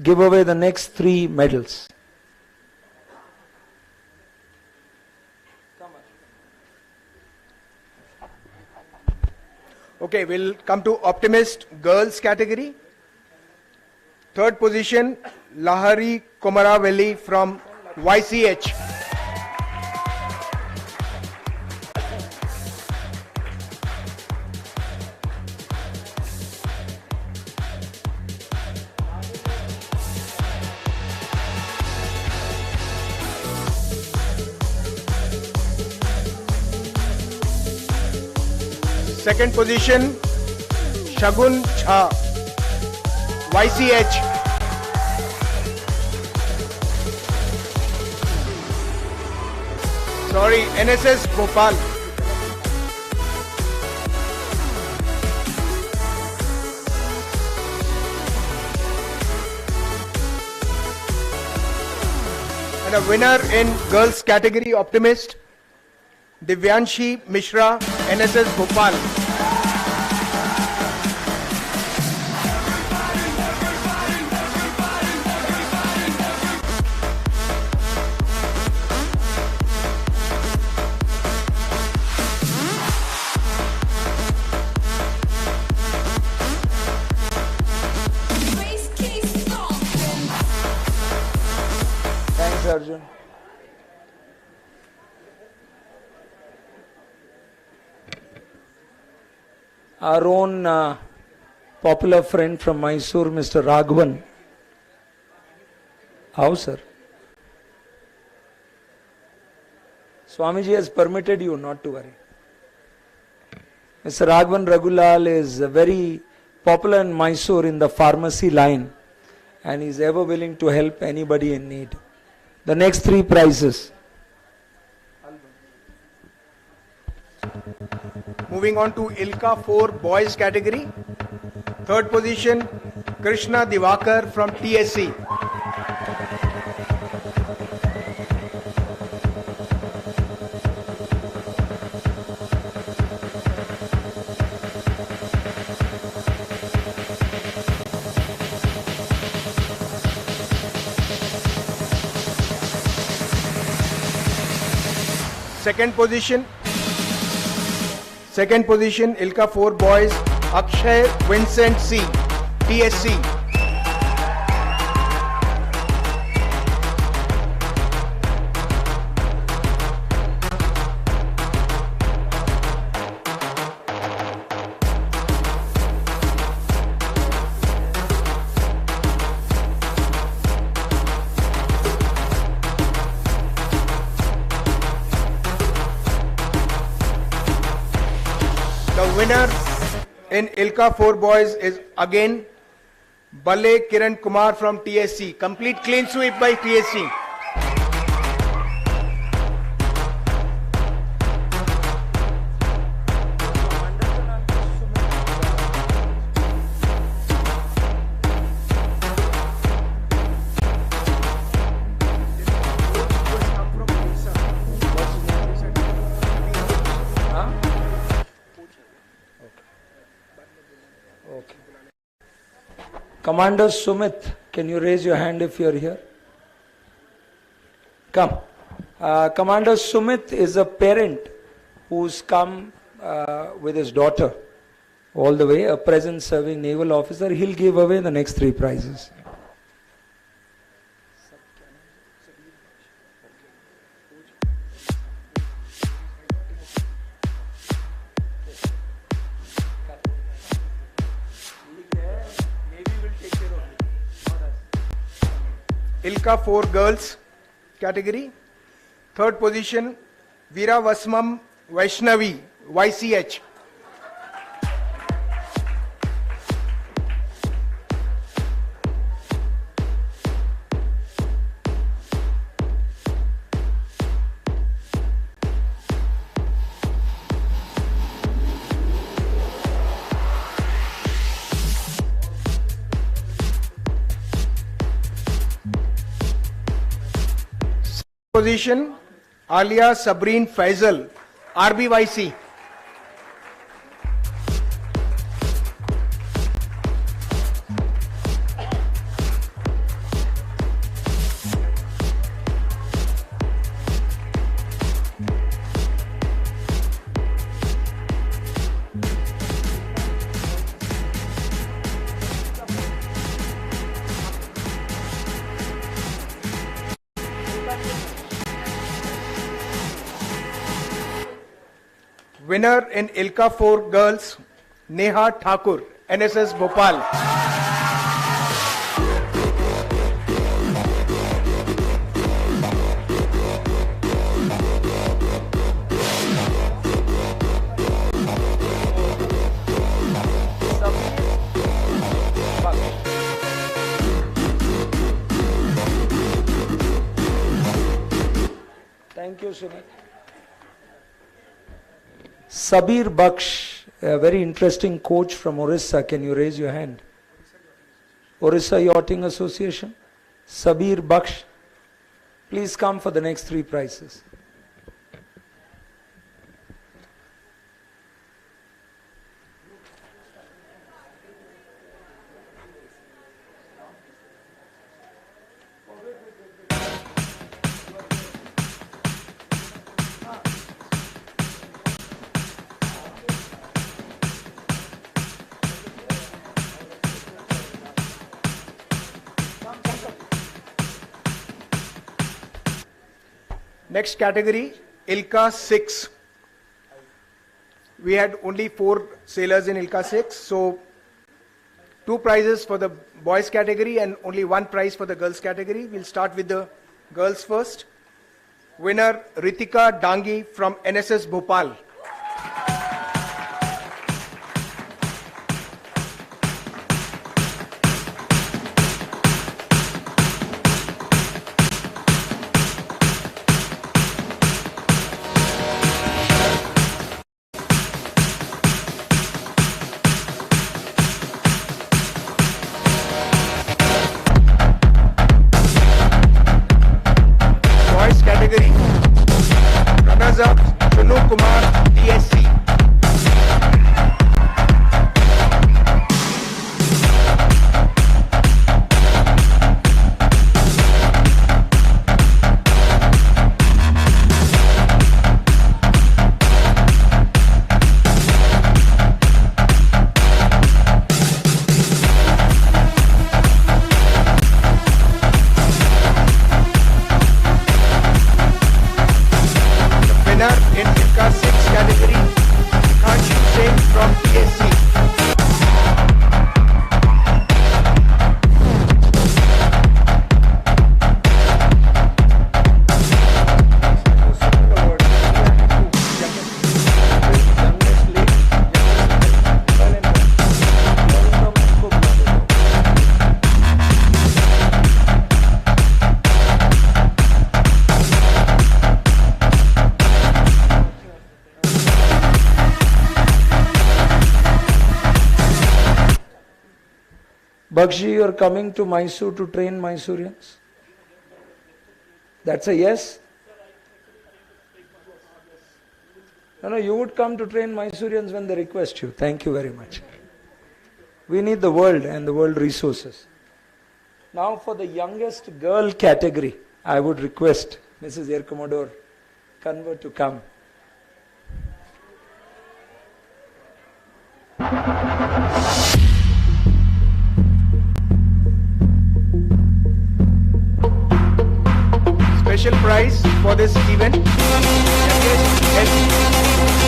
give away the next 3 medals. Okay, we'll come to Optimist girls category. 3rd position, Lahari Komaravelli from YCH. Second position, Shagun Jha, YCH. Sorry, NSS Bhopal. And the winner in girls category optimist, Divyanshi Mishra, NSS Bhopal. Thanks, Arjun. Our own popular friend from Mysore, Mr. Raghavan. How, sir? Swamiji has permitted you, not to worry. Mr. Raghavan Raghulal is very popular in Mysore in the pharmacy line, and he is ever willing to help anybody in need. The next 3 prizes. Moving on to ILCA 4 boys category. 3rd position, Krishna Divakar from TSC. Second position, ILCA 4 boys, Akshay Vincent C, TSC. The winner in ILCA 4 boys is again Bale Kiran Kumar from TSC. Complete clean sweep by TSC. Commander Sumit, can you raise your hand if you are here? Come. Commander Sumit is a parent who's come with his daughter all the way, a present serving naval officer. He'll give away the next 3 prizes. ILCA 4 girls category. 3rd position, Veera Vasmam Vaishnavi, YCH. Position, Alia Sabreen Faisal, RBYC. Winner in ILCA 4 girls, Neha Thakur, NSS Bhopal. Thank you, Sumit. Sabir Baksh, a very interesting coach from Orissa. Can you raise your hand? Orissa Yachting Association. Sabir Baksh. please come for the next 3 prizes. Next category, ILCA 6. We had only 4 sailors in ILCA 6, so 2 prizes for the boys category and only 1 prize for the girls category. We'll start with the girls first. Winner Ritika Dangi from NSS Bhopal. Boys category, runners up Chunu Kumar DSC. Winner in ILCA 6 category, Khanshu Singh from DSC. Bakshi, you are coming to Mysore to train Mysoreans? That's a yes? No, you would come to train Mysoreans when they request you. Thank you very much. We need the world and the world resources. Now for the youngest girl category, I would request Mrs. Air Commodore Conver to come. Special prize for this event, youngest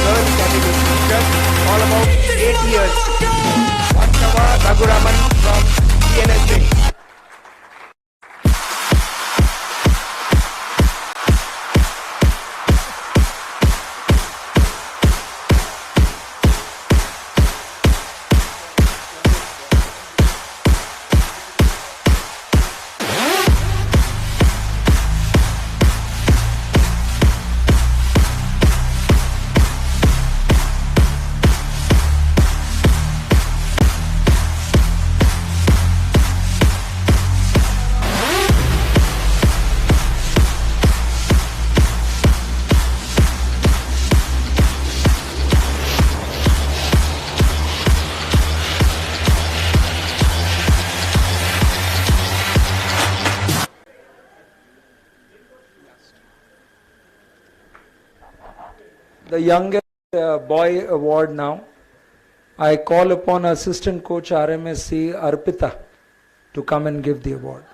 girl category, just all about 8 years. Vantava Raguraman from CNSA. The youngest boy award now. I call upon assistant coach RMSC Arpita to come and give the award.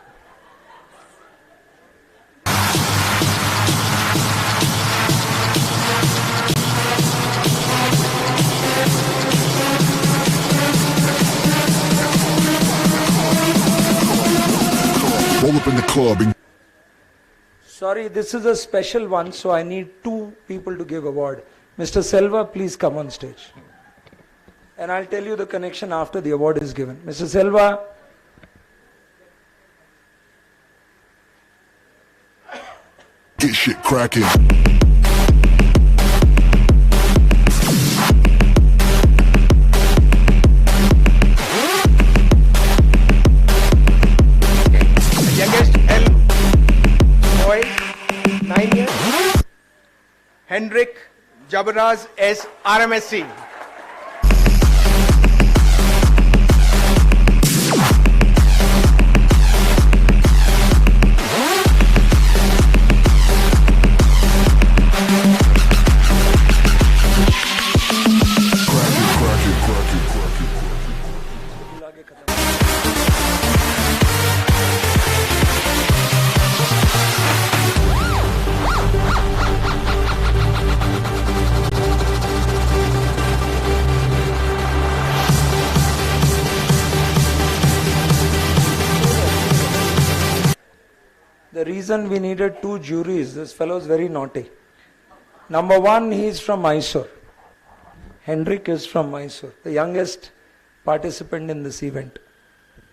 Roll up in the club and Sorry, this is a special one, so I need 2 people to give award. Mr. Selva, please come on stage. And I'll tell you the connection after the award is given. Mr. Selva. get shit cracking. Youngest L boy Hendrik Jabraz S. RMSC. The reason we needed 2 juries, this fellow is very naughty. Number 1, he is from Mysore. Hendrik is from Mysore, the youngest participant in this event.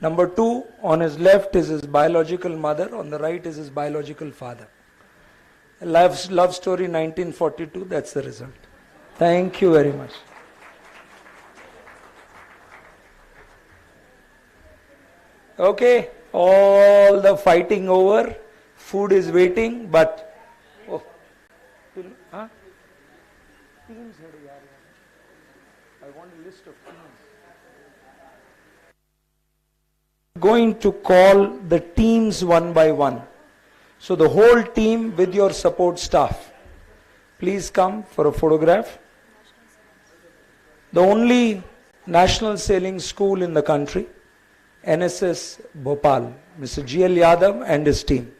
Number 2, on his left is his biological mother, on the right is his biological father. Love story 1942, that's the result. Thank you very much. Okay, all the fighting over. Food is waiting, but teams I want a list of teams. Going to call the teams one by one. So the whole team with your support staff, please come for a photograph. The only national sailing school in the country, NSS Bhopal, Mr. GL Yadav and his team.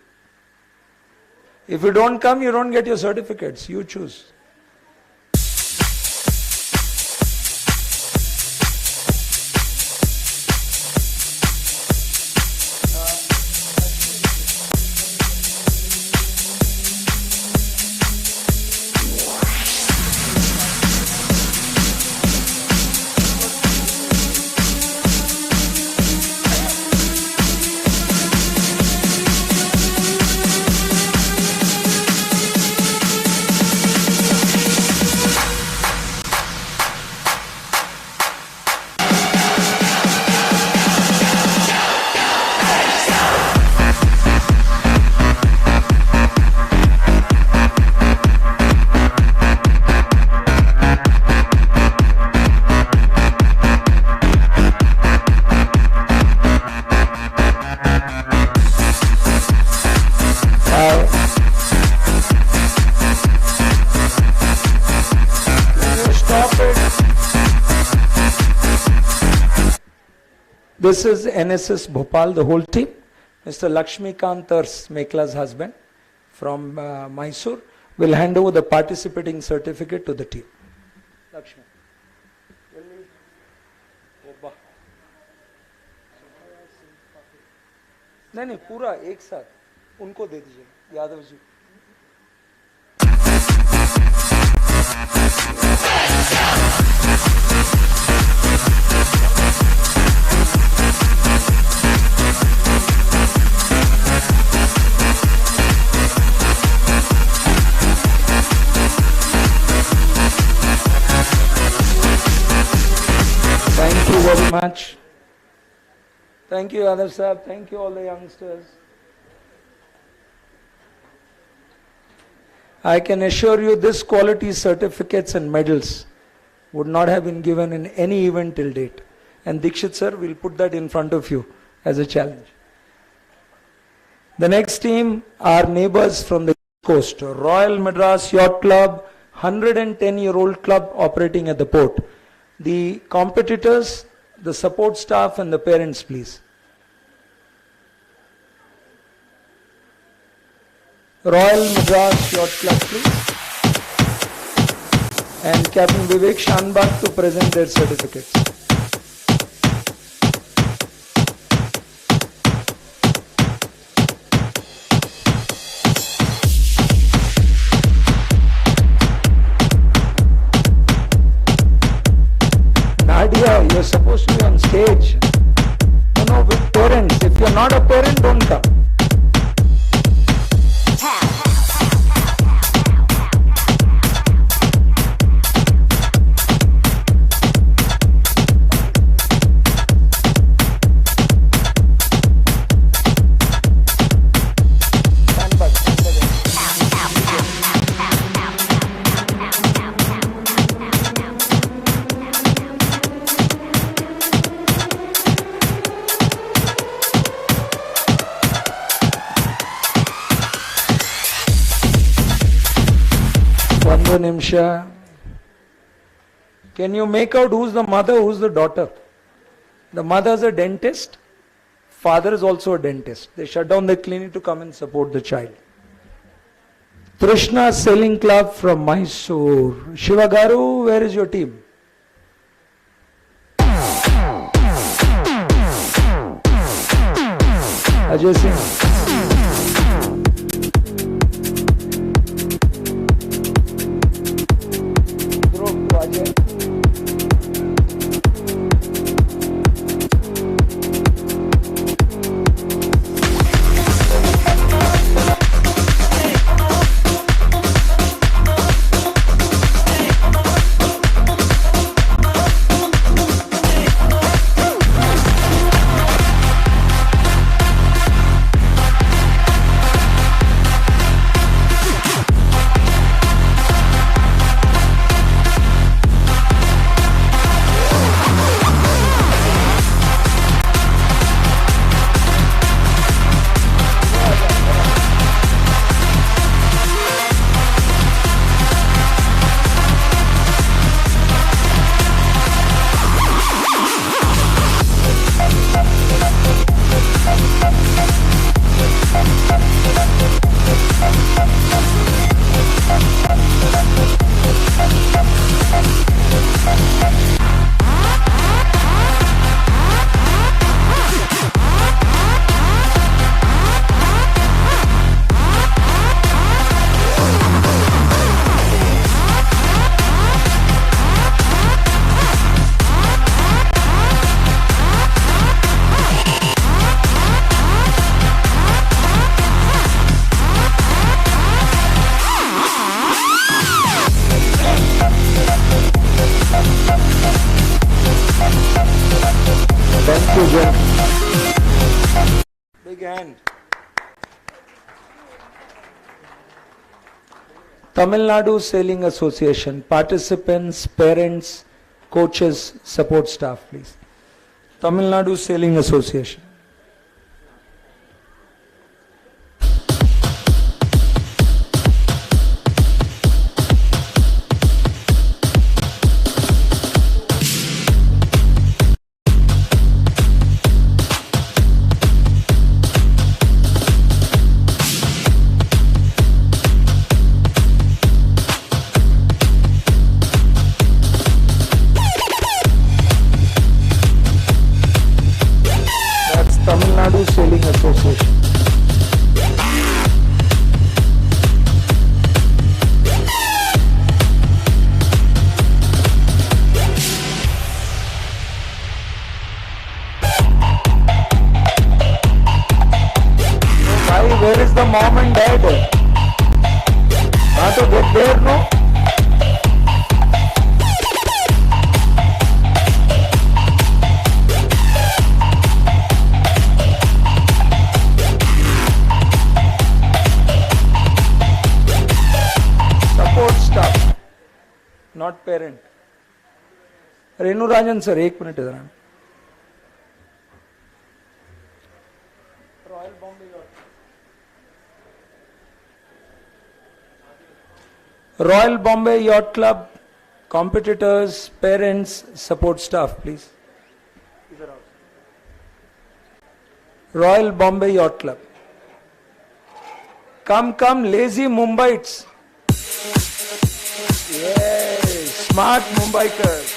If you don't come, you don't get your certificates. You choose. This is NSS Bhopal, the whole team. Mr. Lakshmikant Mekla's husband from Mysore will hand over the participating certificate to the team. Lakshmi. नहीं पूरा एक साथ उनको दे दीजिए Yadav ji. Thank you very much. Thank you, Yadav Sahab. Thank you, all the youngsters. I can assure you this quality certificates and medals would not have been given in any event till date. And Dikshit sir will put that in front of you as a challenge. The next team are neighbors from the coast. Royal Madras Yacht Club, 110-year-old club operating at the port. The competitors, the support staff and the parents, please. Royal Madras Yacht Club, please. And Captain Vivek Shanbag to present their certificates. Nadia, you're supposed to be on stage. No, with parents. If you're not a parent, don't come. ಒಂದು ನಿಮಿಷ. Can you make out who's the mother, who's the daughter? The mother is a dentist. Father is also a dentist. They shut down the clinic to come and support the child. Trishna Selling Club from Mysore. Shivagaru, where is your team? Ajay Singh. Big hand. Tamil Nadu Sailing Association, participants, parents, coaches, support staff, please. Tamil Nadu Sailing Association. Tamil Nadu Sailing Association. Where is the mom and dad? Not to get there, no? Not parent. Renu Rajan sir, 1 minute idhar. Royal Bombay Yacht. Royal Bombay Yacht Club, competitors, parents, support staff, please. Royal Bombay Yacht Club. Come, lazy Mumbaites. Yes, smart Mumbaikars.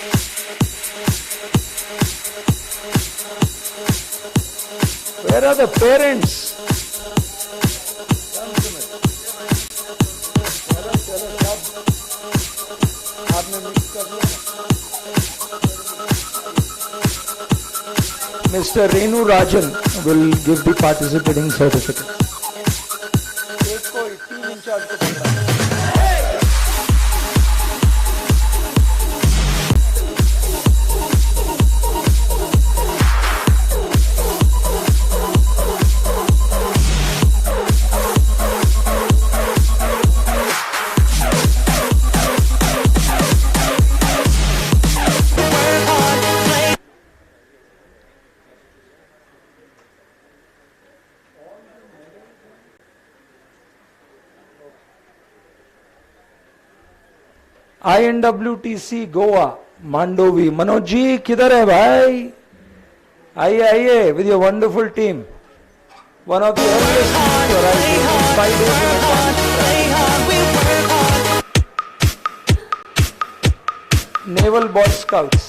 Where are the parents? Mr. Renu Rajan will give the participating certificate. INWTC Goa Mandovi. Manoj ji किधर है भाई? आइए आइए with your wonderful team. One of the earliest teams to arrive here, 5 days in advance. Naval Boy Scouts.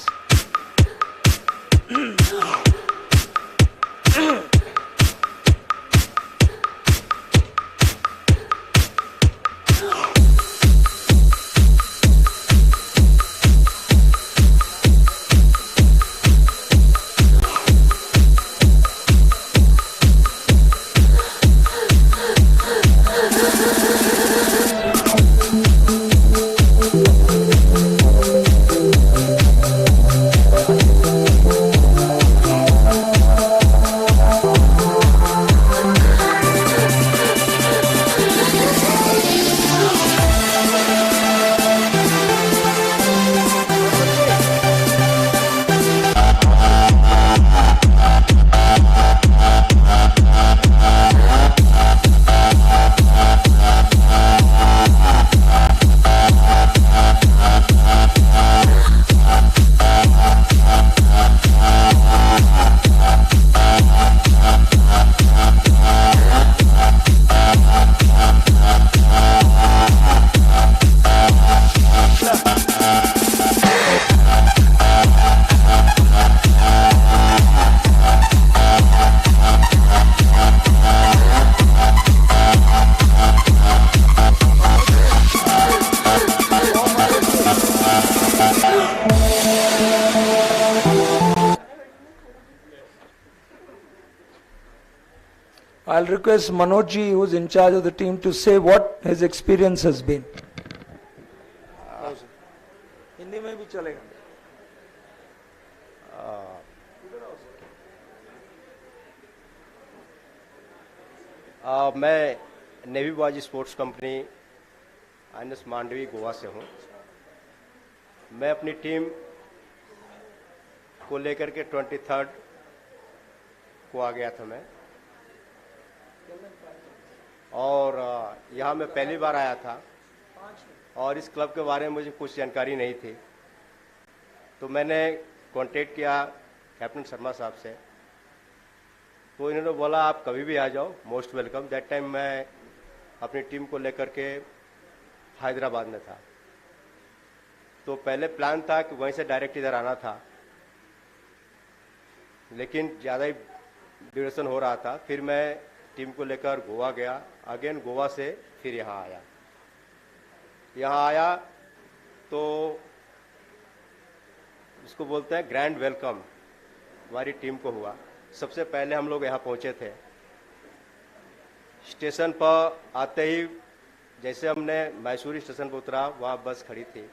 I'll request Manoj ji, who's in charge of the team, to say what his experience has been. Hindi में भी चलेगा। मैं navy boys sports company INS Mandovi Goa से हूँ। मैं अपनी team को लेकर के 23rd को आ गया था मैं, और यहाँ मैं पहली बार आया था और इस क्लब के बारे में मुझे कुछ जानकारी नहीं थी, तो मैंने कांटेक्ट किया कैप्टन शर्मा साहब से, तो इन्होंने बोला आप कभी भी आ जाओ, मोस्ट वेलकम। दैट टाइम मैं अपनी टीम को लेकर के हैदराबाद में था, तो पहले प्लान था कि वहीं से डायरेक्ट इधर आना था, लेकिन ज़्यादा ही ड्यूरेशन हो रहा था। फिर मैं टीम को लेकर गोवा गया, अगेन गोवा से फिर यहाँ आया। यहाँ आया तो इसको बोलते हैं ग्रैंड वेलकम हमारी टीम को हुआ। सबसे पहले हम लोग यहाँ पहुँचे थे, स्टेशन पर आते ही जैसे हमने मैसूर स्टेशन पर उतरा, वहाँ बस खड़ी थी,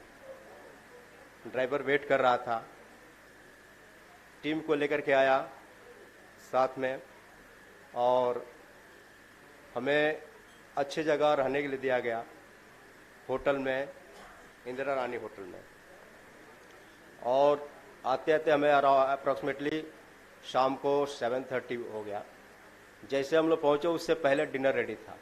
ड्राइवर वेट कर रहा था, टीम को लेकर के आया साथ में, और हमें अच्छी जगह रहने के लिए दिया गया, होटल में, इंदिरा रानी होटल में। और आते आते हमें अप्रॉक्सीमेटली शाम को 7:30 हो गया। जैसे हम लोग पहुँचे उससे पहले डिनर रेडी था।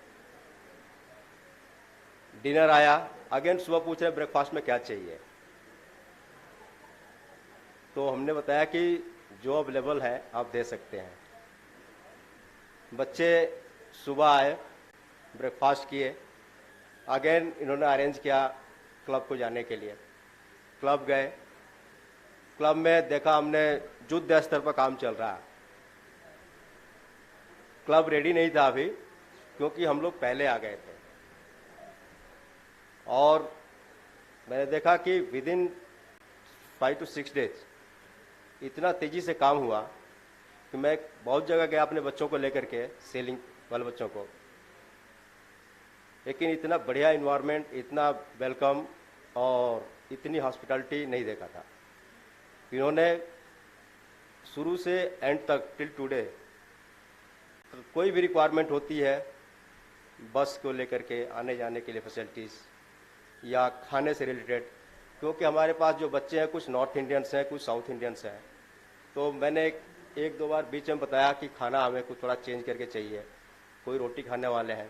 डिनर आया, अगेन सुबह पूछ रहे ब्रेकफास्ट में क्या चाहिए, तो हमने बताया कि जो अवेलेबल है आप दे सकते हैं। बच्चे सुबह आए, ब्रेकफास्ट किए, अगेन इन्होंने अरेंज किया क्लब को जाने के लिए। क्लब गए, क्लब में देखा हमने युद्ध स्तर पर काम चल रहा है। क्लब रेडी नहीं था अभी, क्योंकि हम लोग पहले आ गए थे, और मैंने देखा कि विद इन 5 to 6 days इतना तेजी से काम हुआ कि मैं बहुत जगह गया अपने बच्चों को लेकर के, सेलिंग वाले बच्चों को, लेकिन इतना बढ़िया इन्वायरमेंट, इतना वेलकम और इतनी हॉस्पिटैलिटी नहीं देखा था। इन्होंने शुरू से एंड तक टिल टुडे कोई भी रिक्वायरमेंट होती है बस को लेकर के आने जाने के लिए फैसिलिटीज़ या खाने से रिलेटेड, क्योंकि हमारे पास जो बच्चे हैं कुछ नॉर्थ इंडियंस हैं, कुछ साउथ इंडियंस हैं, तो मैंने एक दो बार बीच में बताया कि खाना हमें कुछ थोड़ा चेंज करके चाहिए। कोई रोटी खाने वाले हैं,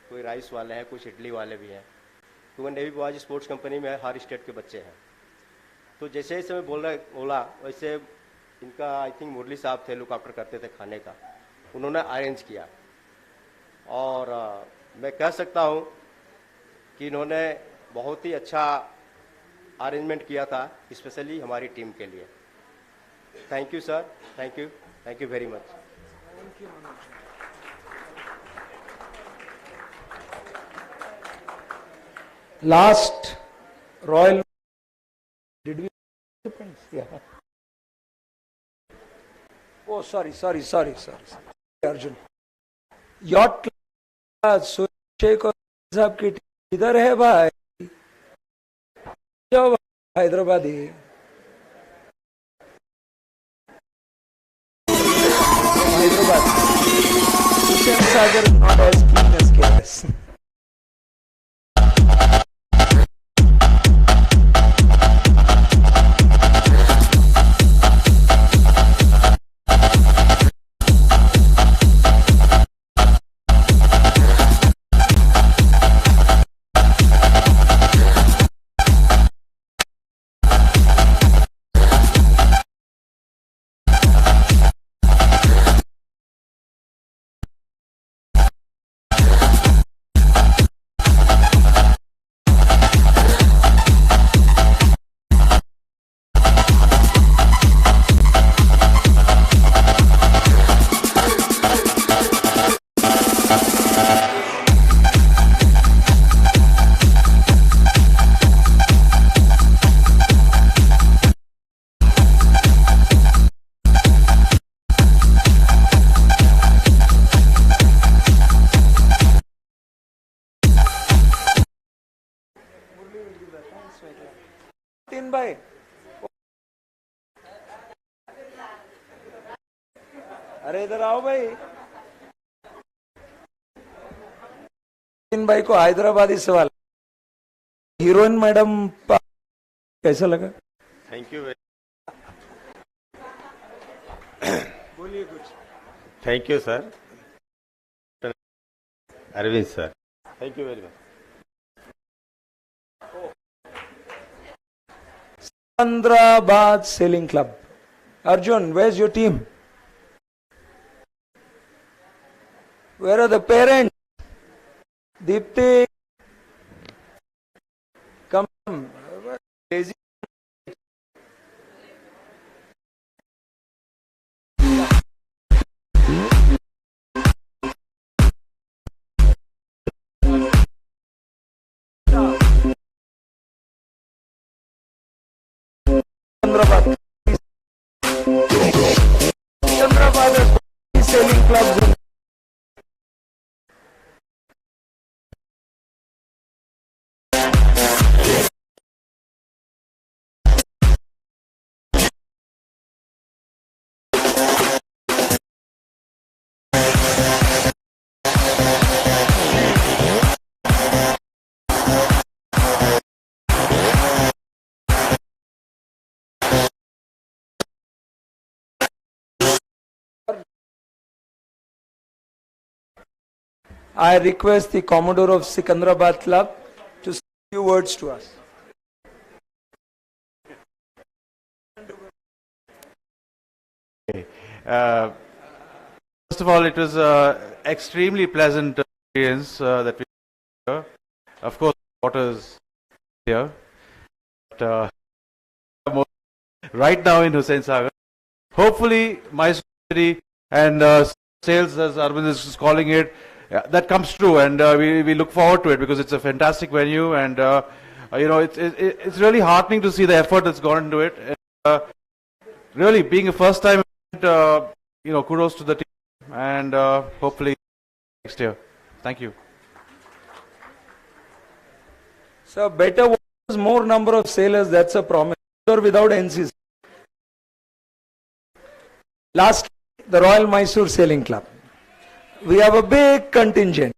कोई राइस वाले हैं, कुछ इडली वाले भी हैं, क्योंकि नेवी बॉयज स्पोर्ट्स कंपनी में हर स्टेट के बच्चे हैं। तो जैसे जैसे मैं बोला वैसे इनका आई थिंक मुरली साहब थे, लुक आफ्टर करते थे खाने का, उन्होंने अरेंज किया। और मैं कह सकता हूँ कि इन्होंने बहुत ही अच्छा अरेंजमेंट किया था, स्पेशली हमारी टीम के लिए। Thank you sir, thank you very much. Last Royal, did we? Yeah. Oh, sorry. Arjun. Yacht Club, शेख और साहब की टीम इधर है भाई, जाओ Hyderabadi. Hyderabad. Hussain Sagar not as keen as KS. तीन भाई, अरे इधर आओ भाई। तीन भाई को हैदराबादी सवाल, हीरोइन मैडम कैसा लगा? थैंक यू बोलिए कुछ। Thank you sir, Arvind sir, thank you very much. Sikandrabad Sailing Club. Arjun, where's your team? Where are the parents? Deepthi, come. Lazy. Sikandrabad Sailing Club. I request the Commodore of Sikandrabad Club to say a few words to us. First of all, it was an extremely pleasant experience that we had here. Of course, waters here. But, right now in Hussain Sagar. Hopefully, Mysore city and sales, as Arvind is calling it, that comes true, and we look forward to it because it's a fantastic venue, and it's really heartening to see the effort that's gone into it. Really, being a first time event, kudos to the team, and hopefully next year. Thank you. So better was more number of sailors, that's a promise. Or without NCC. Last, the Royal Mysore Sailing Club. We have a big contingent.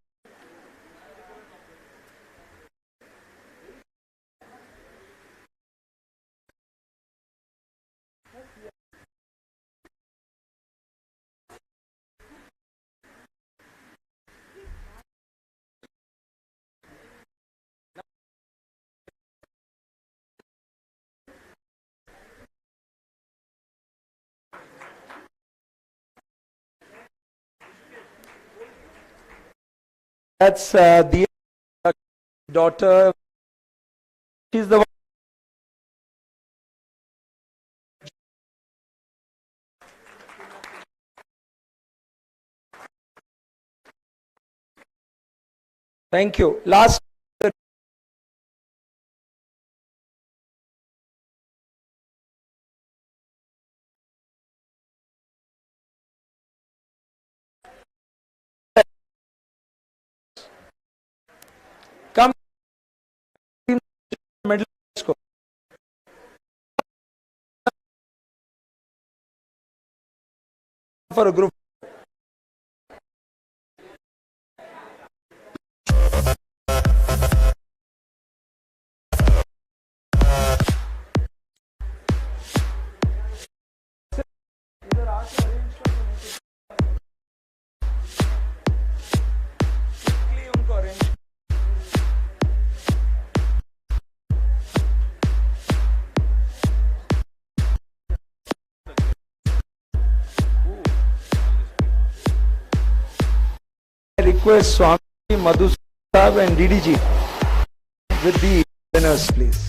That's the daughter. She's the one. Thank you. Last. Come middle school. For a group. I request Swami, Madhu Sahib and DDG with the winners, please.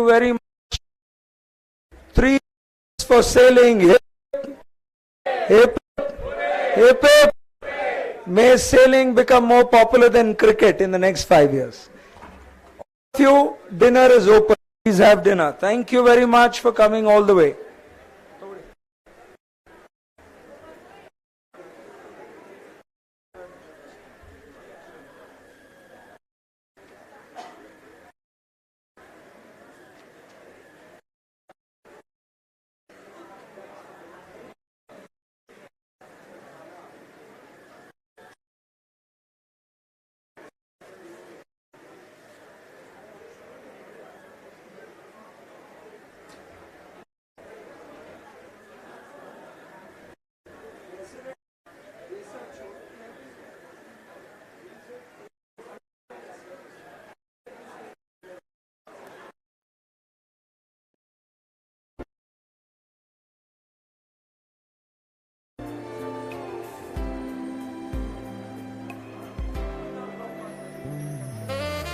Very much. 3 for sailing. Hip, hip, hip, hip. May sailing become more popular than cricket in the next 5 years. All of you, dinner is open. Please have dinner. Thank you very much for coming all the way.